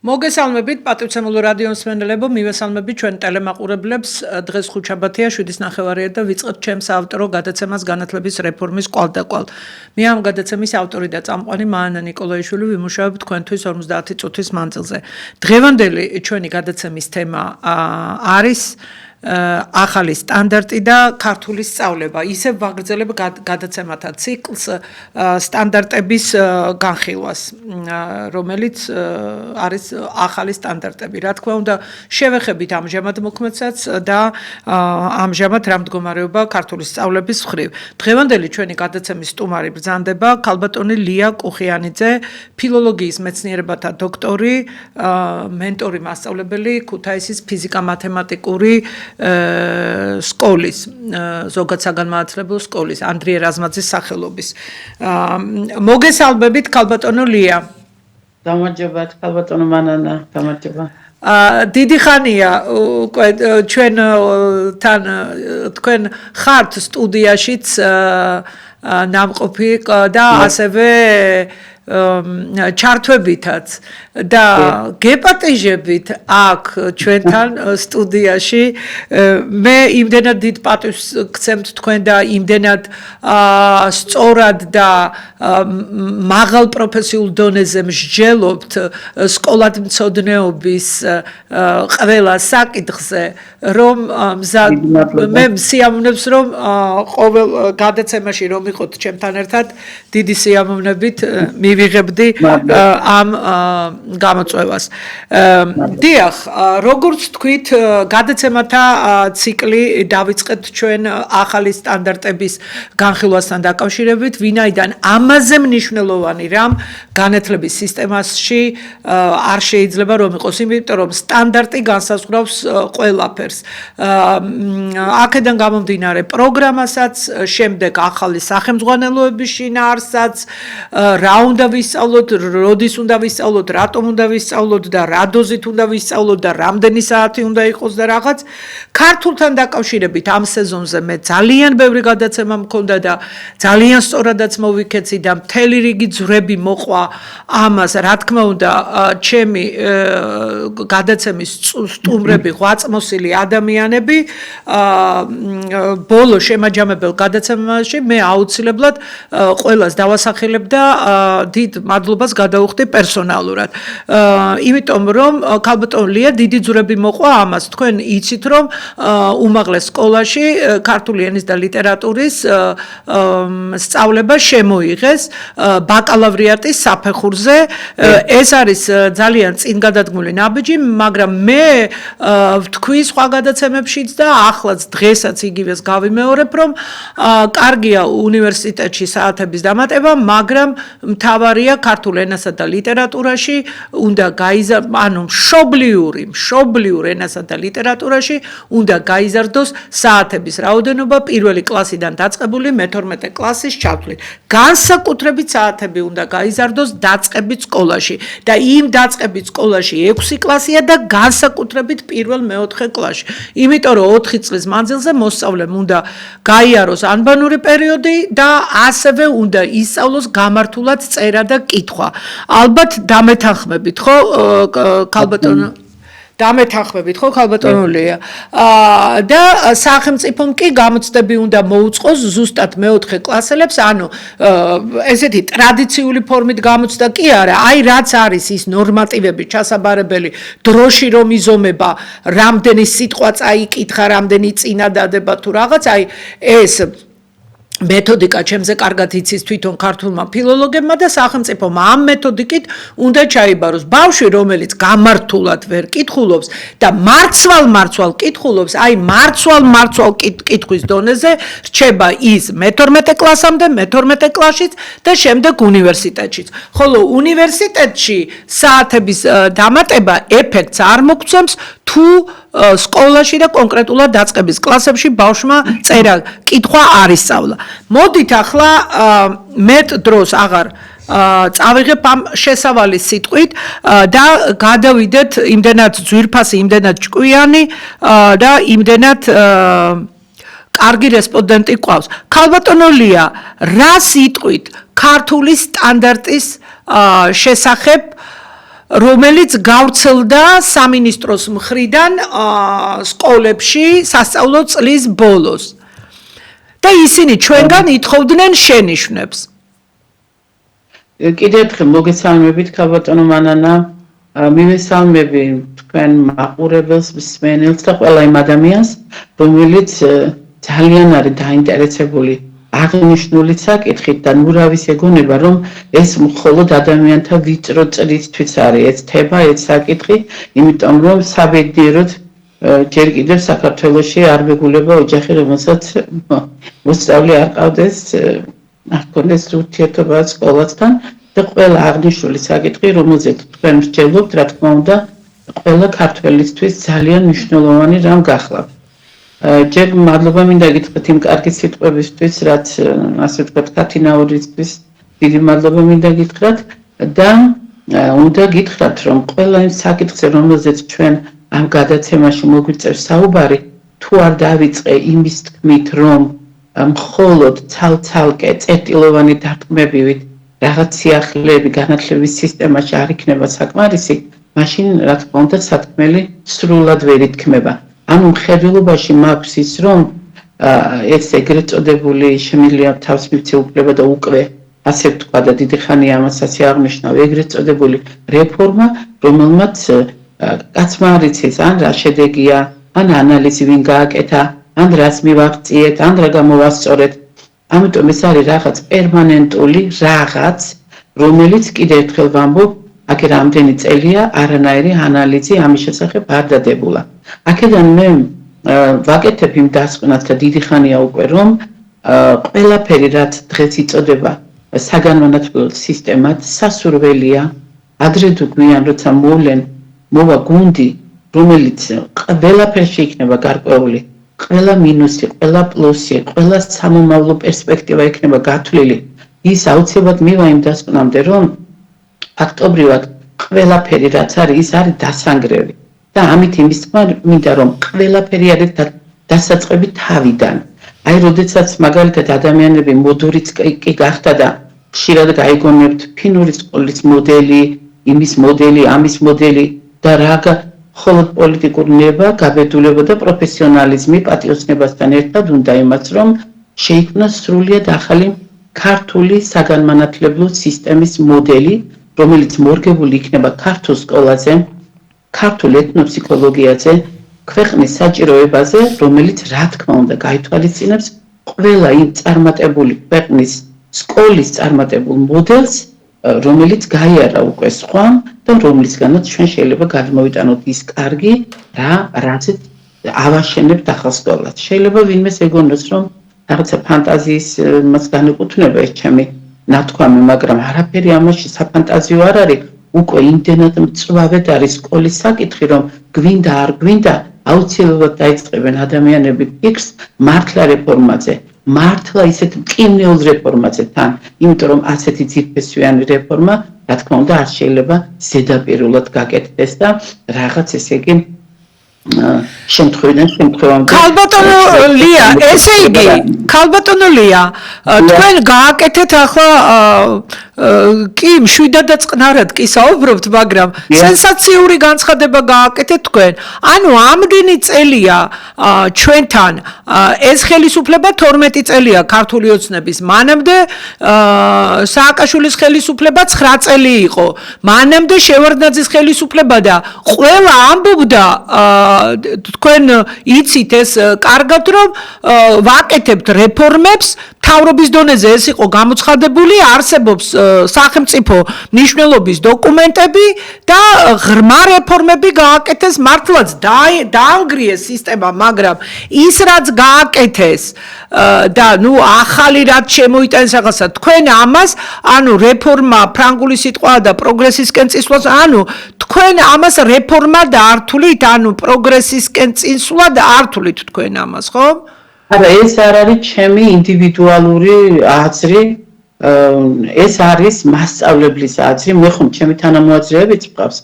მოგესალმებით პატრიცემულო რადიოს მსმენელებო, მივესალმებით ჩვენ ტელემაყურებლებს. დღეს ხუთშაბათია 7:09 და ვიწყებთ ჩემს ავტორო გადაცემას განათლების რეფორმის კვალდაკვალ. მე ამ გადაცემის ავტორი და წამყვანი მაანა ნიკოლაიშვილი ვიმუშავებ თქვენთვის 50 წუთის მანძილზე. დღევანდელი ჩვენი გადაცემის თემა არის ახალი სტანდარტი და ქართული სწავლება. ისევ ვაგრძელებ გადაცემათა ციკლს სტანდარტების განხილვას, რომელიც არის ახალი სტანდარტები. რა თქმა უნდა, შევეხებით ამჟამად მოქმედსაც და ამჟამად რა მდგომარეობა ქართული სწავლების მხრივ. დღევანდელი ჩვენი გადაცემის სტუმარი ბრძანდება ქალბატონი ლია კუხიანიძე, ფილოლოგიის მეცნიერებათა დოქტორი, მენტორი მასწავლებელი ქუთაისის ფიზიკა-მათემატიკური სკოლის, ზოგად საგანმანათლებლო სკოლის, ანდრია რაზმაძის სახელობის. მოგესალმებით ქალბატონო ლია. გამარჯობათ ქალბატონო მანანა, გამარჯობა. დიდი ხანია უკვე ჩვენთან თქვენ ხართ სტუდიაშიც ნამყოფი და ასევე ჩართვებითაც და გეპატიჟებით აქ ჩვენთან სტუდიაში მე იმდენად დიდ პატივს გცემთ თქვენ და იმდენად სწორად და მაღალ პროფესიულ დონეზე მსჯელობთ სკოლათმცოდნეობის ყველა საკითხზე რომ მე სიამოვნებს რომ ყოველ გადაცემაში რომ იყოთ ჩემთან ერთად დიდი სიამოვნებით მივიღებდი ამ გამოწვევას. დიახ, როგორც თქვით, გადაცემათა ციკლი დავიწყეთ ჩვენ ახალი სტანდარტების განხილვასთან დაკავშირებით, ვინაიდან ამაზე მნიშვნელოვანი რამ განათლების სისტემაში არ შეიძლება რომ იყოს, იმიტომ რომ სტანდარტი განსაზღვრავს ყველაფერს. აქედან გამომდინარე პროგრამასაც, შემდეგ ახალი სახელმძღვანელოების შინაარსსაც, რა უნდა ვისწავლოთ, როდის უნდა ვისწავლოთ, რატომ უნდა ვისწავლოთ და რა დოზით უნდა ვისწავლოთ და რამდენი საათი უნდა იყოს და რაღაც. ქართულთან დაკავშირებით ამ სეზონზე მე ძალიან ბევრი გადაცემა მქონდა და ძალიან სწორადაც მოვიქეცი და მთელი რიგი ძვრები მოყვა ამას. რა თქმა უნდა, ჩემი გადაცემის სტუმრები, ღვაწმოსილი ადამიანები ბოლო შემაჯამებელ გადაცემაში მე აუცილებლად ყველას დავასახელებ და დიდ მადლობას გადავუხდი პერსონალურად. იმიტომ რომ ქალბატონ ლია დიდი ძვრები მოყვა ამას. თქვენ იცით რომ უმაღლეს სკოლაში ქართული ენის და ლიტერატურის სწავლება შემოიღეს ბაკალავრიატის საფეხურზე. ეს არის ძალიან წინგადადგმული ნაბიჯი, მაგრამ მე ვთქვი სხვა გადაცემებშიც და ახლაც დღესაც იგივეს გავიმეორებ, რომ კარგია უნივერსიტეტში საათების დამატება, მაგრამ მთავარია ქართულ ენასა და ლიტერატურაში უნდა მშობლიურ ენასა და ლიტერატურაში უნდა გაიზარდოს საათების რაოდენობა პირველი კლასიდან დაწყებული მე-12 კლასის ჩათვლით. განსაკუთრებით საათები უნდა გაიზარდოს დაწყებით სკოლაში და იმ დაწყებით სკოლაში 6 კლასია და განსაკუთრებით პირველ მე-4 კლასში. იმიტომ რომ 4 წლის მანძილზე მოსწავლემ უნდა გაიაროს ანბანური პერიოდი და ასევე უნდა ისწავლოს გამართულად წერა და კითხვა. ალბათ დამეთანხმებით, ხო, ქალბატონო? დამეთანხმებით, ხო, ქალბატონო ლია? და სახელმწიფომ კი გამოცდები უნდა მოუწყოს ზუსტად მე-4 კლასელებს, ანუ ესეთი ტრადიციული ფორმით გამოცდა კი არა, აი რაც არის ის ნორმატივები ჩასაბარებელი, დროში რომ იზომება, რამდენი სიტყვა წაიკითხა, რამდენი წინადადება თუ რაღაც, აი ეს მეთოდიკა ჩემზე კარგად იცის თვითონ ქართულმა ფილოლოგებმა და სახელმწიფომ ამ მეთოდიკით უნდა ჩაიბაროს. ბავშვი, რომელიც გამართულად ვერ კითხულობს და მარცვალ კითხულობს, აი მარცვალ კითხვის დონეზე რჩება ის მე-12 კლასამდე, მე-12 კლასშიც და შემდეგ უნივერსიტეტშიც. ხოლო უნივერსიტეტში საათების დამატება ეფექტს არ მოგცემს თუ სკოლაში და კონკრეტულად დაწყების კლასებში ბავშვმა წერა კითხვა არ ისწავლა. მოდით ახლა მეტ დროს აღარ წავიღებ ამ შესავალი სიტყვით და გადავიდეთ იმდენად ძვირფასი, იმდენად ჭკვიანი და იმდენად კარგი რესპონდენტი ყავს. ქალბატონო ლია, რა სიტყვით ქართული სტანდარტის შესახებ რომელიც გავრცელდა სამინისტროს მხრიდან სკოლებში სასწავლო წლის ბოლოს. და ისინი ჩვენგან ითხოვდნენ შენიშვნებს. კიდევ ერთხელ მოგესალმებით ქალბატონო მანანა, მივესალმები თქვენ მაყურებელს, მსმენელს და ყველა იმ ადამიანს, რომელიც ძალიან არის დაინტერესებული აღნიშნული საკითხით და ნურავის ეგონება, რომ ეს მხოლოდ ადამიანთა ვიწრო წრისთვის არის ეცდება ეს საკითხი, იმიტომ რომ საბედნიეროდ ჯერ კიდევ საქართველოში არ მეგულება ოჯახი, რომელსაც მოსწავლე არ ყავდეს, არ ქონდეს ურთიერთობა სკოლასთან და ყველა აღნიშნული საკითხი, რომელზეც თქვენ მსჯელობთ, რა თქმა უნდა, ყველა ქართველისთვის ძალიან მნიშვნელოვანი რამ გახლავთ. ჯერ მადლობა მინდა გითხრათ იმ კარგი სიტყვებისთვის, რაც ასე ვთქვათ, ქათინაურისთვის დიდი მადლობა მინდა გითხრათ და უნდა გითხრათ, რომ ყველა იმ საკითხზე, რომელზეც ჩვენ ამ გადაცემაში მოგვიწევს საუბარი, თუ არ დავიწყე იმის თქმით, რომ მხოლოდ ცალ-ცალკე წერტილოვანი დარტყმებით რაღაც სიახლეები განათლების სისტემაში არ იქნება საკმარისი, მაშინ რა თქმა უნდა სათქმელი სრულად ვერ ითქმება. ანუ მხედველობაში მაქვს ის, რომ ეს ეგრეთ წოდებული შემიძლია თავს მივცე უფლება და უკვე ასე ვთქვა და დიდი ხანია ამას ასე აღნიშნავ, ეგრეთ წოდებული რეფორმა, რომელმაც კაცმა არ იცის, ან რა შედეგია, ან ანალიზი ვინ გააკეთა, ან რას მივაღწიეთ, ან რა გამოვასწორეთ. ამიტომ ეს არის რაღაც პერმანენტული რაღაც, რომელიც კიდევ ერთხელ ვამბობ, აქ რამდენი წელია არანაირი ანალიზი ამის შესახებ არ დადებულა. აქედან მე ვაკეთებ იმ დასკვნას და დიდი ხანია უკვე, რომ ყველაფერი, რაც დღეს იწოდება საგანმანათლებლო სისტემად, სასურველია, ადრე თუ გვიან, როცა მოვა გუნდი, რომელიც ყველაფერში იქნება გარკვეული, ყველა მინუსი, ყველა პლუსი, ყველა სამომავლო პერსპექტივა იქნება გათვლილი, ის აუცილებლად მივა იმ დასკვნამდე, რომ ფაქტობრივად ყველაფერი რაც არის, ის არის დასანგრევი. და ამით იმის თქმა მინდა, რომ ყველაფერი არის დასაწყები თავიდან. აი, როდესაც მაგალითად ადამიანები მოდურიც კი გახდა და ხშირად გაიგონებთ ფინური სკოლის მოდელი, იმის მოდელი, ამის მოდელი და რა მხოლოდ პოლიტიკური ნება, გაბედულება და პროფესიონალიზმი პატიოსნებასთან ერთად უნდა იმაც, რომ შეიქმნას სრულიად ახალი ქართული საგანმანათლებლო სისტემის მოდელი, რომელიც მორგებული იქნება ქართულ სკოლაზე, ქართულ ეთნოფსიქოლოგიაზე, ქვეყნის საჭიროებაზე, რომელიც რა თქმა უნდა გაითვალისწინებს ყველა იმ წარმატებული ქვეყნის სკოლის წარმატებულ მოდელს, რომელიც გაიარა უკვე სხვამ და რომლისგანაც ჩვენ შეიძლება გადმოვიტანოთ ის კარგი რაცეთ ავაშენებთ ახალ სკოლას. შეიძლება ვინმეს ეგონოს, რომ რაღაცა ფანტაზიის მას განეკუთვნება ეს ჩემი ნათქვამი, მაგრამ არაფერი ამაში საფანტაზიო არ არის. უკვე იმდენად მწვავედ არის სკოლის საკითხი, რომ გვინდა არ გვინდა, აუცილებლად დაიწყებენ ადამიანები ფიქრს მართლა რეფორმაზე, მართლა ისეთ მყინველ რეფორმაზე თან, იმიტომ რომ ასეთი ძირფესვიანი რეფორმა, რა თქმა უნდა, არ შეიძლება ზედაპირულად გაკეთდეს და რაღაც ესე იგი შემთხვევიდან შემთხვევამდე. ქალბატონო ლია, ესე იგი, ქალბატონო ლია, თქვენ გააკეთეთ ახლა კი მშვიდად და წყნარად კი საუბრობთ, მაგრამ სენსაციური განცხადება გააკეთეთ თქვენ. ანუ ამდენი წელია ჩვენთან ეს ხელისუფლება 12 წელია ქართული ოცნების. მანამდე სააკაშვილის ხელისუფლება 9 წელი იყო. მანამდე შევარდნაძის ხელისუფლება და ყველა ამბობდა თქვენ იცით ეს კარგად, რომ ვაკეთებთ რეფორმებს, მთავრობის დონეზე ეს იყო გამოცხადებული, არსებობს სახელმწიფო მნიშვნელობის დოკუმენტები და ღრმა რეფორმები გააკეთეს, მართლაც დაანგრიეს სისტემა, მაგრამ ის რაც გააკეთეს და ნუ ახალი რაც შემოიტანეს რაღაცა, თქვენ ამას, ანუ რეფორმა ფრანგული სიტყვაა და პროგრესისკენ წინსვლას, ანუ თქვენ ამას რეფორმა დაართულით, ანუ პროგრესისკენ წინსვლა დაართულით თქვენ ამას, ხო? არა, ეს არ არის ჩემი ინდივიდუალური აზრი, ეს არის მასწავლებლის აზრი, მე ხომ ჩემი თანამოაზრეებიც მყავს.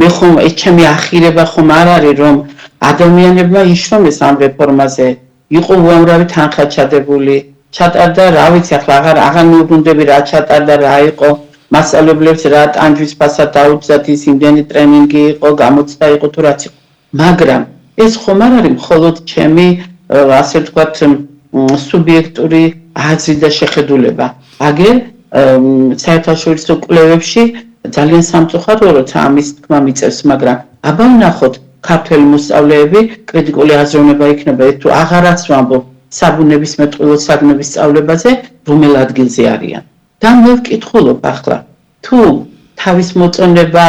მე ხომ ეს ჩემი ახირება ხომ არ არის, რომ ადამიანებმა იშრომეს ამ რეფორმაზე, იყო უამრავი თანხა ჩადებული, ჩატარდა, რა ვიცი, ახლა აღარ მივუბრუნდები რა ჩატარდა, რა იყო, მასწავლებლებს რა ტანჯვის ფასად დაუწათ, ის იმდენი ტრენინგი იყო, გამოცდა იყო თუ რაც იყო. მაგრამ ეს ხომ არ არის მხოლოდ ჩემი ასე ვთქვათ სუბიექტური აზრი და შეხედულება. აგერ საერთაშორისო კვლევებში ძალიან სამწუხაროა, როცა ამის თქმა მიწევს, მაგრამ აბა ვნახოთ ქართველი მოსწავლეები კრიტიკული აზროვნება იქნება თუ აღარაც ვამბობ საბუნებისმეტყველო საგნების სწავლებაზე რომელ ადგილზე არიან. და მე ვკითხულობ ახლა თუ თავის მოწონება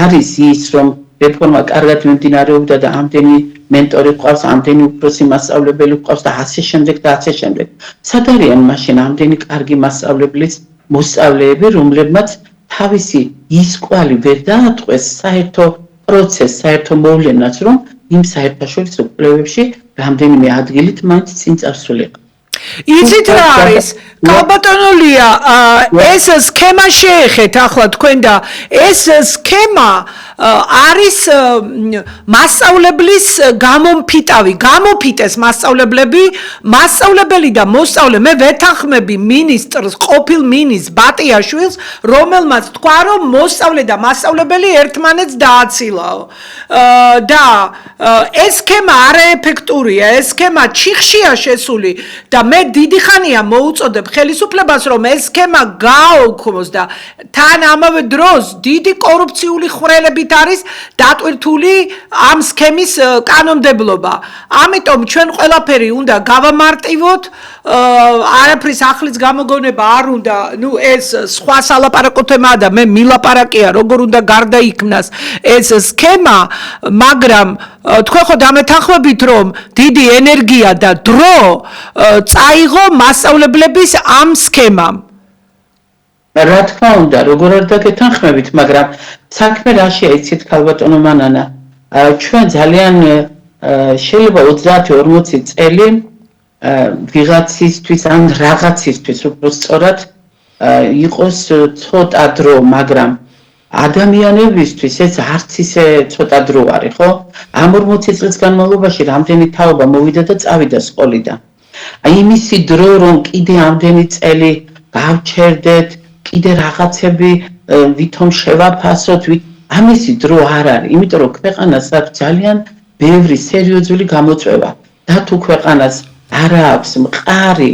არის ის რომ რეფორმა კარგად მიმდინარეობდა და ამდენი mentori ყავს, ამდენი უფროსი მასწავლებელი ყავს და ასე შემდეგ და ასე შემდეგ. სად არიან მაშინ ამდენი კარგი მასწავლებლის მოსწავლეები, რომლებმაც თავისი ის კვალი ვერ დაატყვეს საერთო პროცესს, საერთო მოვლენას, რომ იმ საერთაშორისო კვლევებში რამდენიმე ადგილით მაინც წინ წავსულიყო. იცით რა არის? კაბატონოლია, ეს სქემა შეეხეთ ახლა თქვენ და ეს სქემა არის მასწავლებლის გამომფიტავი, გამოფიტეს მასწავლებელი და მოსწავლე, მე ვეთანხმები მინისტრს, ყოფილ მინისტრს ბატიაშვილს, რომელმაც თქვა, რომ მოსწავლე და მასწავლებელი ერთმანეთს დააცილაო. და ეს სქემა არაეფექტურია, ეს სქემა ჩიხშია შესული და მე დიდი ხანია მოუწოდებ ხელისუფლებას, რომ ეს სქემა გააოქმოს და თან ამავე დროს დიდი კორუფციული ხვრელებით არის დატვირთული ამ სქემის კანონმდებლობა. ამიტომ ჩვენ ყველაფერი უნდა გავამარტივოთ, არაფრის ახლის გამოგონება არ უნდა, ეს სხვა სალაპარაკო თემაა და მე მილაპარაკია, როგორ უნდა გარდაიქმნას ეს სქემა, მაგრამ თქვენ ხო დამეთანხმებით, რომ დიდი ენერგია და დრო წაიღო მასწავლებლების ამ სქემამ. რა თქმა უნდა, როგორ არ დაგეთანხმებით, მაგრამ საქმე რაშია იცით ქალბატონო მანანა, ჩვენ ძალიან შეიძლება 30-40 წელი ვიღაცისთვის ან რაღაცისთვის უფრო სწორად იყოს ცოტა დრო, მაგრამ ადამიანებისთვის ეს არც ისე ცოტა დრო არის, ხო? ამ 40 წლის განმავლობაში რამდენი თაობა მოვიდა და წავიდა სკოლიდან. იმისი დრო, რომ კიდე ამდენი წელი გავჩერდეთ, კიდე რაღაცები ვითომ შევაფასოთ, ამისი დრო არ არის, იმიტომ რომ ქვეყანას აქვს ძალიან ბევრი სერიოზული გამოწვევა და თუ ქვეყანას არ აქვს მყარი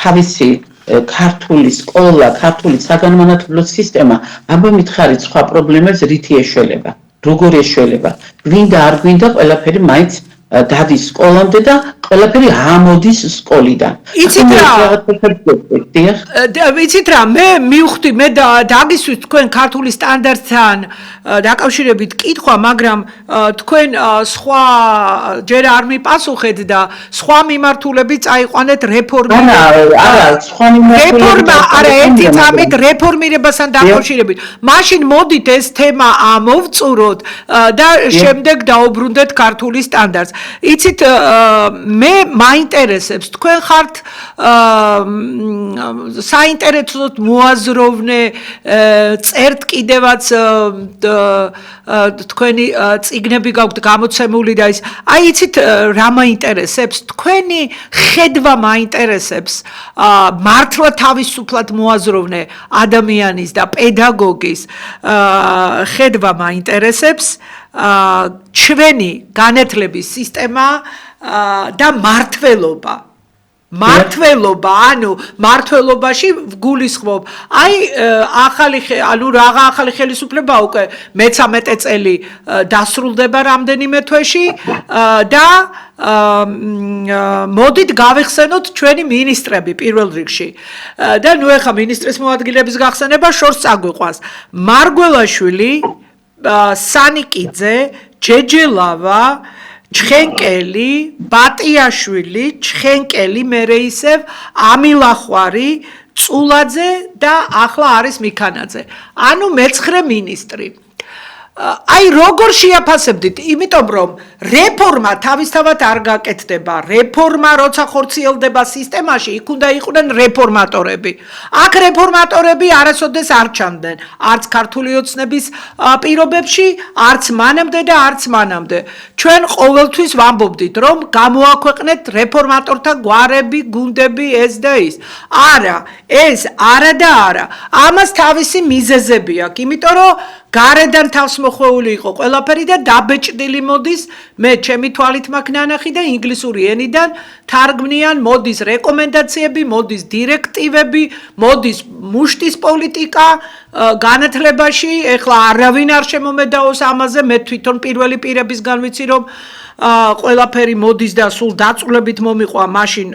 თავისი ქართული სკოლა, ქართული საგანმანათლებლო სისტემა, აბა მითხარით სხვა პრობლემებს რითი ეშველება, როგორ ეშველება, გვინდა არ გვინდა ყველაფერი მაინც დადის სკოლამდე და ყველაფერი ამოდის სკოლიდან. იცით რა, მე მივხვდი, მე დაგისვით თქვენ ქართული სტანდარტთან დაკავშირებით კითხვა, მაგრამ თქვენ სხვა ჯერ არ მიპასუხეთ და სხვა მიმართულებით წაიყვანეთ რეფორმა, არა ერთი წამით რეფორმირებასთან დაკავშირებით. მაშინ მოდით ეს თემა ამოვწუროთ და შემდეგ დაუბრუნდეთ ქართული სტანდარტს. იცით, მე მაინტერესებს, თქვენ ხართ საინტერესოდ მოაზროვნე, წერთ კიდევაც თქვენი წიგნები გაქვთ გამოცემული და ის. აი იცით რა მაინტერესებს? თქვენი ხედვა მაინტერესებს, მართლა თავისუფლად მოაზროვნე ადამიანის და პედაგოგის ხედვა მაინტერესებს, ჩვენი განათლების სისტემა და მართლობა, ანუ მართლობაში ვგულისხმობ. აი რაღა ახალი ხელისუფლება უკვე მე-13 წელი დასრულდება რამდენიმე თვეში და მოდით გავიხსენოთ ჩვენი მინისტრები პირველ რიგში. და ეხა მინისტრის მოადგილეების გახსენება შორს წაგვიყვანს. მარგველაშვილი, სანიკიძე, ჯეჯელავა, ჩხენკელი, ბატიაშვილი, ჩხენკელი, მერე ისევ ამილახვარი, წულაძე და ახლა არის მიქანაძე. ანუ მე-9 მინისტრი. აი როგორ შეაფასებდით, იმიტომ რომ რეფორმა თავისთავად არ გაკეთდება. რეფორმა როცა ხორციელდება სისტემაში, იქ უნდა იყვნენ რეფორმატორები. აქ რეფორმატორები არასოდეს არ ჩანდნენ, არც ქართული ოცნების პირობებში, არც მანამდე და არც მანამდე. ჩვენ ყოველთვის ვამბობდით, რომ გამოაქვეყნეთ რეფორმატორთა გვარები, გუნდები, ეს და ის. არა, ეს არა და არა. ამას თავისი მიზეზები აქვს, იმიტომ რომ გარედან თავს მოხვეული იყო ყველაფერი და დაბეჭდილი მოდის, მე ჩემი თვალით მაქვს ნანახი და ინგლისური ენიდან თარგმნიან, მოდის რეკომენდაციები, მოდის დირექტივები, მოდის მუშტის პოლიტიკა განათლებაში, ეხლა არავინ არ შემომედაოს ამაზე, მე თვითონ პირველი პირებისგან ვიცი, რომ ყველაფერი მოდის და სულ დაწვრილებით მომიყვა მაშინ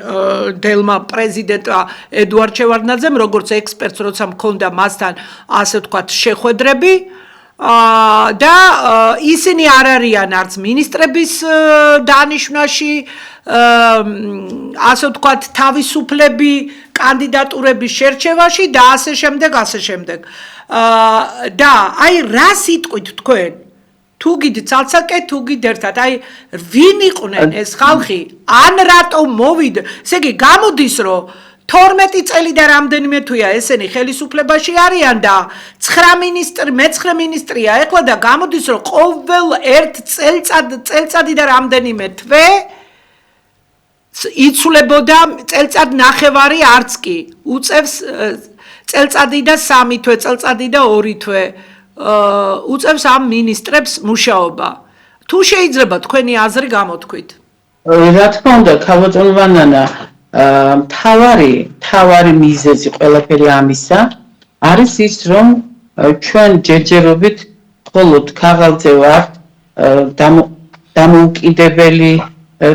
დელმა პრეზიდენტა ედუარდ შევარდნაძემ, როგორც ექსპერტს, როცა მქონდა მასთან ასე ვთქვათ შეხვედრები და ისინი არ არიან არც მინისტრების დანიშვნაში, ასე ვთქვათ თავისუფლები კანდიდატურების შერჩევაში და ასე შემდეგ. და აი რა სიტყვით თქვენ? თუ გიდით ცალსაკე, თუ გიდით ერთად, აი ვინ იყვნენ ეს ხალხი, ან რატომ მოვიდა, ესე იგი გამოდის რომ 12 წელი და რამდენიმე თვეა ესენი ხელისუფლებაში არიან და 9 მინისტრია ეხლა და გამოდის რომ ყოველ ერთ წელწადი და რამდენიმე თვე იცვლებოდა წელწად ნახევარი არც კი უწევს წელწადი და 3 თვე, წელწადი და 2 თვე უწევს ამ მინისტრებს მუშაობა. თუ შეიძლება თქვენი აზრი გამოთქვით. რა თქმა უნდა, ქალბატონო ვანანა, თავარი მიზეზი ყველაფერი ამისა არის ის, რომ ჩვენ ჯერჯერობით მხოლოდ ქაღალდზე ვართ დამოუკიდებელი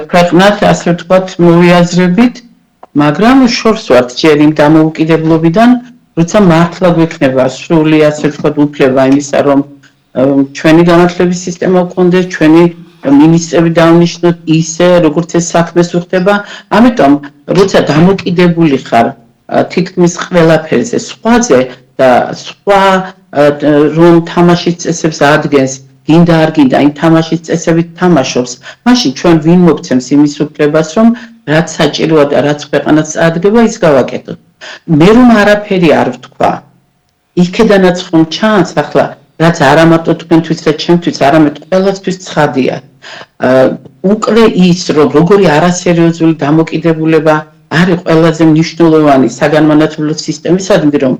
ქვეყნად, ასე ვთქვათ, მოვიაზრებით, მაგრამ შორს ვართ ჯერ იმ დამოუკიდებლობიდან, როცა მართლა გვექნება სრული, ასე ვთქვათ, უფლება იმისა, რომ ჩვენი განათლების სისტემა გქონდეს, ჩვენი მინისტრები დავნიშნოთ ისე, როგორც ეს საქმე ხდება. ამიტომ, როცა დამოკიდებული ხარ თითქმის ყველაფერზე, სხვაზე და სხვა რომ თამაშის წესებს ადგენს, გინდა არ გინდა, იმ თამაშის წესებით თამაშობს, მაშინ ჩვენ ვინ მოგცემს იმის უფლებას, რომ რაც საჭიროა და რაც ქვეყანას წაადგება, ის გავაკეთოთ. მე რომ არაფერი არ ვთქვა, იქედანაც ხომ ჩანს ახლა, რაც არა მარტო თქვენთვის და ჩემთვის, არამედ ყველასთვის ცხადია. უკვე ის, რომ როგორი არასერიოზული დამოკიდებულება არის ყველაზე მნიშვნელოვანი საგანმანათლებლო სისტემისადმი, რომ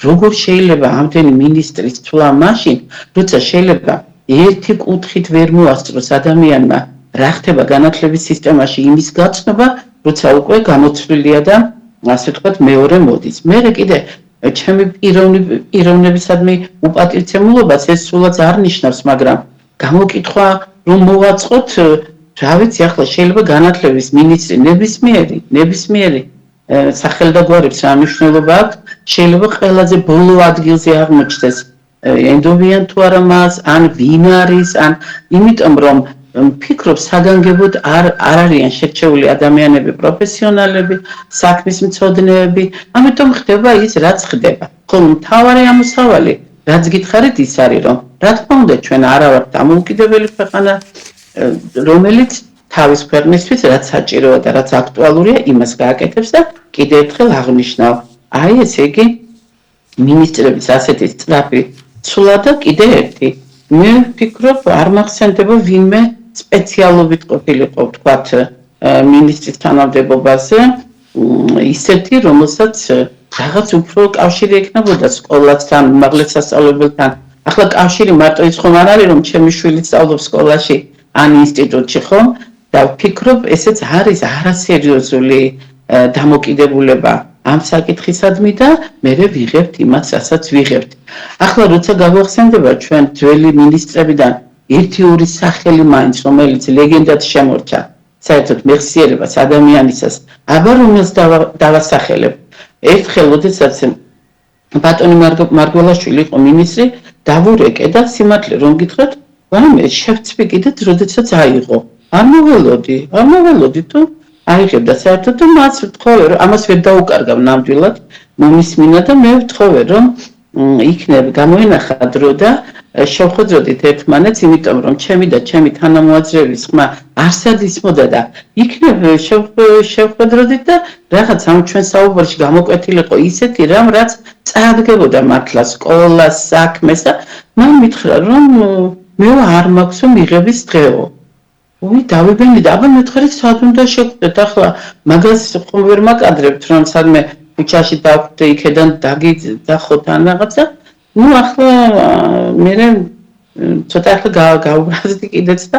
როგორ შეიძლება ამდენი მინისტრის ცვლა მაშინ, როცა შეიძლება ერთი კუთხით ვერ მოასწროს ადამიანმა რა ხდება განათლების სისტემაში იმის გაცნობა, როცა უკვე გამოცვლილია და ასე ვთქვათ მეორე მოდის. მე კიდე ჩემი პიროვნებისადმი უპატივცემულობას ეს სულაც არ ნიშნავს, მაგრამ გამოკითხვა რომ მოვაწყოთ, რა ვიცი, ახლა შეიძლება განათლების მინისტრი ნებისმიერი სახელდაგვარებს რა მნიშვნელობა აქვს, შეიძლება ყველაზე ბოლო ადგილზე აღმოჩნდეს ენდოვიან თუ არა მას, ან ვინ არის, ან იმიტომ რომ ფიქრობ საგანგებოდ არ არიან შერჩეული ადამიანები, პროფესიონალები, საქმის მცოდნეები, ამიტომ ხდება ის, რაც ხდება. ხოლო მთავარი ამოსავალი, რაც გითხარით, ის არის, რომ რა თქმა უნდა, ჩვენ არა ვართ დამოუკიდებელი ქვეყანა, რომელიც თავის ქვეყნისთვის რაც საჭიროა და რაც აქტუალურია, იმას გააკეთებს და კიდევ ერთხელ აღნიშნავ, აი ესე იგი მინისტრების ასეთი სწრაფი ცვლა და კიდევ ერთი. მე ვფიქრობ, არ მახსენდება ვინმე სპეციალობით ყოფილიყო, ვთქვათ, მინისტრის თანამდებობაზე, ისეთი, რომელსაც რაღაც უფრო კავშირი ექნებოდა სკოლასთან, უმაღლეს სასწავლებელთან. ახლა კავშირი მარტო ის ხომ არ არის, რომ ჩემი შვილი სწავლობს სკოლაში ან ინსტიტუტში, ხო? და ვფიქრობ, ესეც არის არასერიოზული დამოკიდებულება ამ საკითხისადმი და მე ვიღებთ იმას, რასაც ვიღებთ. ახლა როცა გავახსენდება ჩვენ ძველი მინისტრებიდან ერთი-ორი სახელი მაინც, რომელიც ლეგენდად შემორჩა, საერთოდ მეხსიერებას ადამიანისას, აბა რომელს დავასახელებ. ერთხელ, როდესაც ბატონი მარგველაშვილი იყო მინისტრი, დავურეკე და სიმართლე რომ გითხრათ, ვაიმე შევწვი კიდეც, როდესაც აიღო. არ მოველოდი თუ აიღებდა საერთოდ და მას ვთხოვე, რომ ამას ვერ დაუკარგავ ნამდვილად, მომისმინა და მე ვთხოვე, რომ იქნებ გამოენახა დრო და შევხვედროდით ერთმანეთს, იმიტომ რომ ჩემი და ჩემი თანამოაზრეების ხმა არსად ისმოდა და იქნებ შევხვედროდით და რაღაც ამ ჩვენ საუბარში გამოკვეთილიყო ისეთი რამ, რაც წაადგებოდა მართლა სკოლას, საქმეს და მან მითხრა რომ მე არ მაქვს მიღების დღეო. დავიბენი და აბა მეთხარი სად უნდა შევხვდეთ ახლა მაგას ხომ ვერ მაკადრებთ რომ სადმე ქუჩაში დავხვდე იქედან დაგიდახოთ ან რაღაცა ახლა მე ცოტა ახლა გავუბრაზდი კიდეც და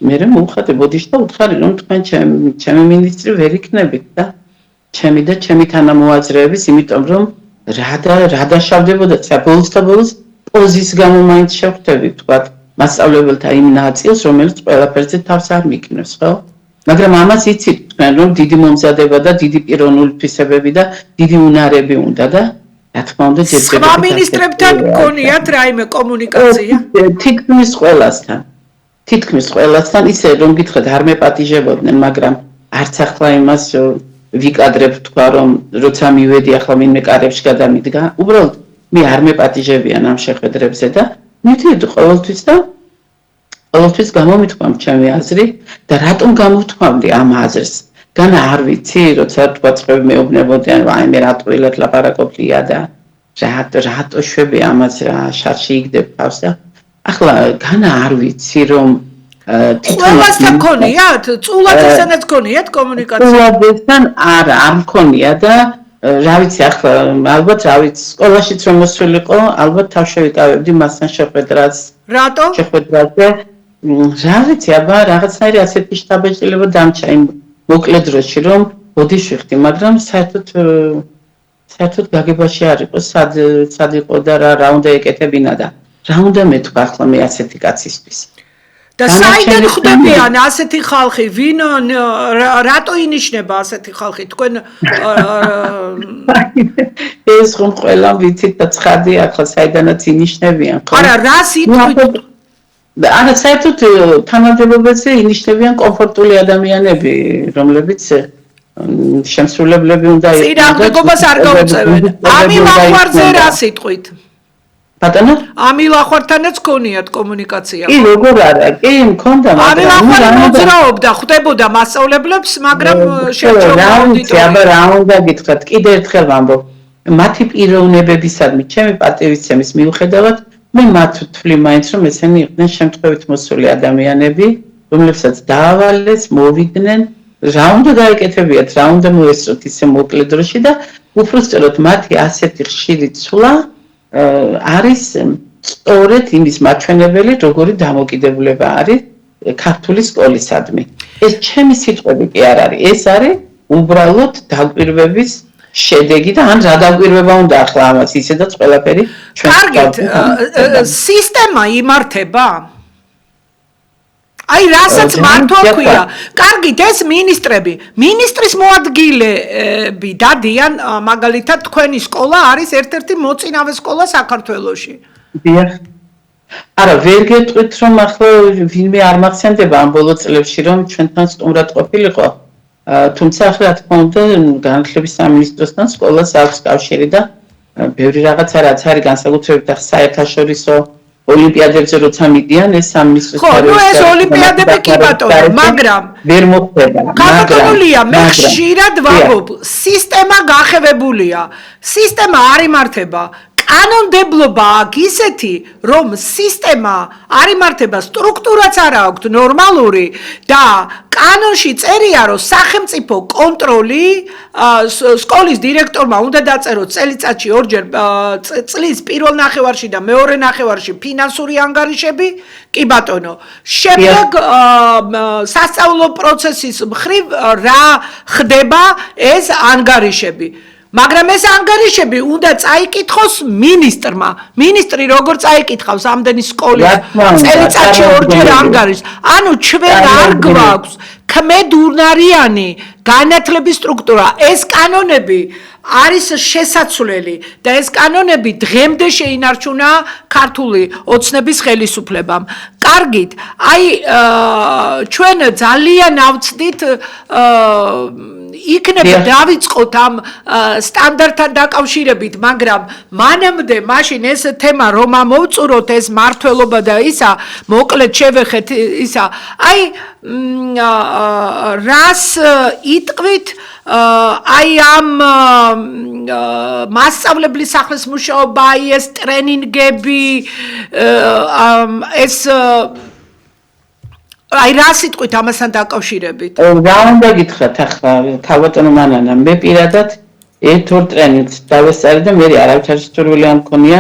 მე მოვხატე ბოდიში და უთხარი რომ თქვენ ჩემი მინისტრი ვერ იქნებით და ჩემი თანამოაზრეების იმიტომ რომ რა დაშავდებოდა საბოლოოს პოზის გამო მაინც შევხვდები თქვათ მასწავლებელთა იმ ნაწილს, რომელიც ყველაფერზე თავს არ მიკნევს, ხო? მაგრამ ამას იცით თქვენ, რომ დიდი მომზადება და დიდი პიროვნული თვისებები და დიდი უნარები უნდა და რა თქმა უნდა ჯერჯერობით სხვა მინისტრებთან გქონიათ რაიმე კომუნიკაცია? თითქმის ყველასთან, ისე რომ გითხრათ არ მეპატიჟებოდნენ, მაგრამ არც ახლა იმას ვიკადრებ თქვა, რომ როცა მივედი ახლა ვინმე კარებში გადამიდგა, უბრალოდ მე არ მეპატიჟებიან ამ შეხვედრებზე და მივდიოდი ყოველთვის გამომითქვამ ჩემი აზრი და რატომ გამოვთქვამდი ამ აზრს განა არ ვიცი როცა თქვა წვევი მეუბნებოდიან აი მე რატო ელად ლაპარაკობდია და რატო შვები ამას რა შარში იგდებ თავს და ახლა განა არ ვიცი რომ ყველასთან გქონიათ? წულადესთანაც გქონიათ კომუნიკაცია? წულადესთან არ მქონია და რა ვიცი ახლა ალბათ რა ვიცი სკოლაშიც რომ მოსულიყო ალბათ თავ შევიკავებდი მასთან შეხვედრას რატო? შეხვედრაზე რა ვიცი აბა რაღაცნაირი ასეთი შთაბეჭდილება დამჭა იმ მოკლე დროში რომ ბოდიში ვიხდი მაგრამ საერთოდ გაგებაში არ იყო სად იყო და რა უნდა ეკეთებინა და რა უნდა მეთქვა ახლა მე ასეთი კაცისთვის და საიდან ხვდებიან ასეთი ხალხი? ვინ რატო ინიშნება ასეთი ხალხი? თქვენ ეს ხომ ყველა ვიცით და ცხადი ახლა საიდანაც ინიშნებიან ხო? არა, რა სიტყვით? არა, საერთოდ თანამდებობაზე ინიშნებიან კომფორტული ადამიანები, რომლებიც შემსრულებლები უნდა იყოს. წინააღმდეგობას არ გაუწევენ. ამილახვარზე რა სიტყვით? ბატონო? ამილახვართანაც გქონიათ კომუნიკაცია? კი, როგორ არა, კი, მქონდა, მაგრამ ამილახვარი მოძრაობდა, ხვდებოდა მასწავლებლებს, მაგრამ შეჭრა აუდიტორია. აბა რა უნდა გითხრათ, კიდე ერთხელ ვამბობ, მათი პიროვნებებისადმი, ჩემი პატივისცემის მიუხედავად, მე მათ ვთვლი მაინც რომ ესენი იყვნენ შემთხვევით მოსული ადამიანები, რომლებსაც დაავალეს, მოვიდნენ, რა უნდა გაეკეთებიათ, რა უნდა მოესწროთ ისე მოკლე დროში და უბრალოდ მათი ასეთი ხშირი ცვლა არის სწორედ იმის მაჩვენებელი, როგორი დამოკიდებულება არის ქართული სკოლისადმი. ეს ჩემი სიტყვები კი არ არის, ეს არის უბრალოდ დაკვირვების შედეგი და ან რა დაკვირვება უნდა ახლა ამას ისედაც ყველაფერი ჩვენ კარგით, სისტემა იმართება? აი რასაც მართვა ქვია. კარგით, ეს მინისტრები, მინისტრის მოადგილეები დადიან, მაგალითად თქვენი სკოლა არის ერთ-ერთი მოწინავე სკოლა საქართველოში. დიახ. არა, ვერ გეტყვით რომ ახლა ვინმე არ მახსენდება ამ ბოლო წლებში რომ ჩვენთან სტუმრად ყოფილიყო. თუმცა ახლა რა თქმა უნდა განათლების სამინისტროსთან სკოლას აქვს კავშირი და ბევრი რაღაცა რაც არის განსაკუთრებით საერთაშორისო ოლიმპიადებზე როცა მიდიან ეს სამინისტროს ხო, ნუ ეს ოლიმპიადები კი ბატონო, მაგრამ ვერ მოხდება. გაკეთებულია, მე ხშირად ვამბობ, სისტემა გახევებულია. სისტემა არ იმართება. კანონმდებლობა აქვს ისეთი, რომ სისტემა არ იმართება, სტრუქტურაც არ აქვს ნორმალური და კანონში წერია, რომ სახელმწიფო კონტროლი სკოლის დირექტორმა უნდა დაწეროს წელიწადში ორჯერ წლის პირველ ნახევარში და მეორე ნახევარში ფინანსური ანგარიშები, კი ბატონო. შემდეგ სასწავლო პროცესის მხრივ რა ხდება ეს ანგარიშები. მაგრამ ეს ანგარიშები უნდა წაიკითხოს მინისტრმა. მინისტრი როგორ წაიკითხავს ამდენი სკოლის წელიწადში ორჯერ ანგარიშს? ანუ ჩვენ არ გვაქვს ქმედუნარიანი განათლების სტრუქტურა. ეს კანონები არის შესაძლებელი და ეს კანონები დღემდე შეინარჩუნა ქართული ოცნების ხელისუფლებამ. კარგით, აი ჩვენ ძალიან ავწდით იქნება დავიწყოთ ამ სტანდარტთან დაკავშირებით, მაგრამ მანამდე მაშინ ეს თემა რომ მოვწუროთ ეს მართლობა და ისა მოკლედ შევეხეთ ისა აი რას იტყვით აი ამ მასწავლებლის სახლის მუშაობა აი ეს ტრენინგები ეს აი რა სიტყვით ამასთან დაკავშირებით? რა უნდა გითხრათ ახლა ქალბატონო მანანა, მე პირადად ერთ-ორ ტრენინგს დავესწარი და მე არავითარი სურვილი არ მქონია,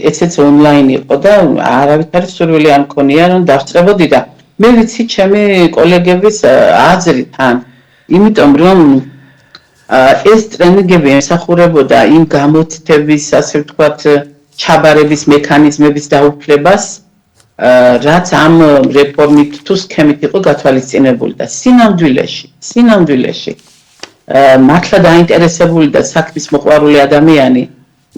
ესეც ონლაინ იყო და არავითარი სურვილი არ მქონია რომ დავწყებოდი და მე ვიცი ჩემი კოლეგების აზრი თან, იმიტომ რომ ეს ტრენინგები ემსახურებოდა იმ გამოცდების, ასე ვთქვათ, ჩაბარების მექანიზმების დაუფლებას რაც ამ რეფორმით თუ სქემით იყო გათვალისწინებული და სინამდვილეში მართლა დაინტერესებული და საქმის მოყვარული ადამიანი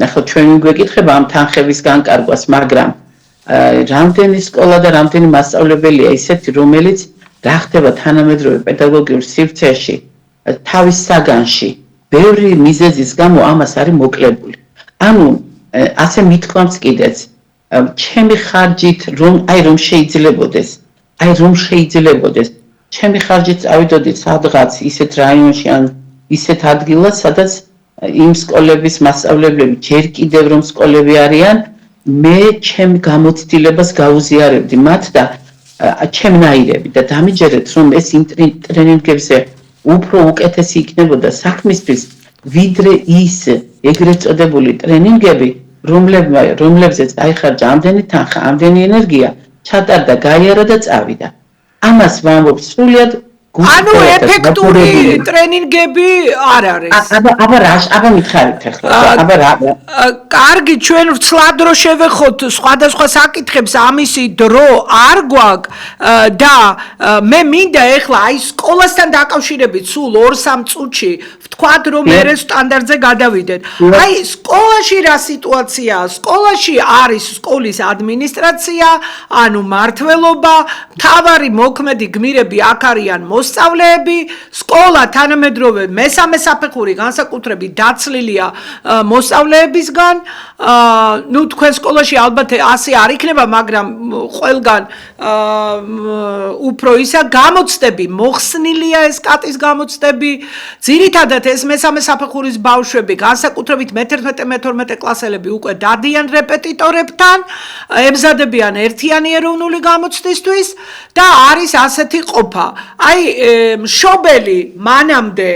ახლა ჩვენ გვეკითხება ამ თანხების განკარგვას, მაგრამ რამდენი სკოლა და რამდენი მასწავლებელია ისეთი, რომელიც რა ხდება თანამედროვე პედაგოგიურ სივრცეში თავის საგანში ბევრი მიზეზის გამო ამას არის მოკლებული. ანუ ასე მithქვამს კიდეც ჩემი ხარჯით რომ შეიძლებოდეს ჩემი ხარჯით წავიდოდი სადღაც ისეთ რაიონში ან ისეთ ადგილას სადაც იმ სკოლების მასწავლებლები ჯერ კიდევ რომ სკოლები არიან მე ჩემ გამოცდილებას გაუზიარებდი მათ და ჩემნაირები და დამიჯერეთ რომ ეს ტრენინგებზე უფრო უკეთესი იქნებოდა საქმისთვის ვიდრე ის ეგრეთ წოდებული ტრენინგები რომლებზეც აიხარჯა ამდენი თანხა, ამდენი ენერგია, ჩატარდა, გაიარა და წავიდა. ამას ვამბობ სრულიად ანუ ეფექტური ტრენინგები არ არის. აბა მითხარით ახლა. კარგი, ჩვენ ვცლად რო შევეხოთ სხვადასხვა საკითხებს, ამისი დრო არ გვაქვს და მე მინდა ახლა აი სკოლასთან დაკავშირებით სულ 2-3 წუთში ვთქვათ რომ ერე სტანდარტზე გადავიდეთ. აი სკოლაში რა სიტუაციაა? სკოლაში არის სკოლის ადმინისტრაცია, ანუ მმართველობა, მთავარი მოქმედი გმირები აქ არიან მოსწავლეები, სკოლა თანამედროვე მესამე საფეხური განსაკუთრებით დაცლილია მოსწავლეებისგან. ნუ თქვენ სკოლაში ალბათ ასე არ იქნება, მაგრამ ყველგან უფრო ისა გამოცდები მოხსნილია ეს კატის გამოცდები. ძირითადად ეს მესამე საფეხურის ბავშვები, განსაკუთრებით მე-11-მე-12 კლასელები უკვე დადიან რეპეტიტორებთან, ემზადებიან ერთიანი ეროვნული გამოცდისთვის და არის ასეთი ყოფა. აი მშობელი მანამდე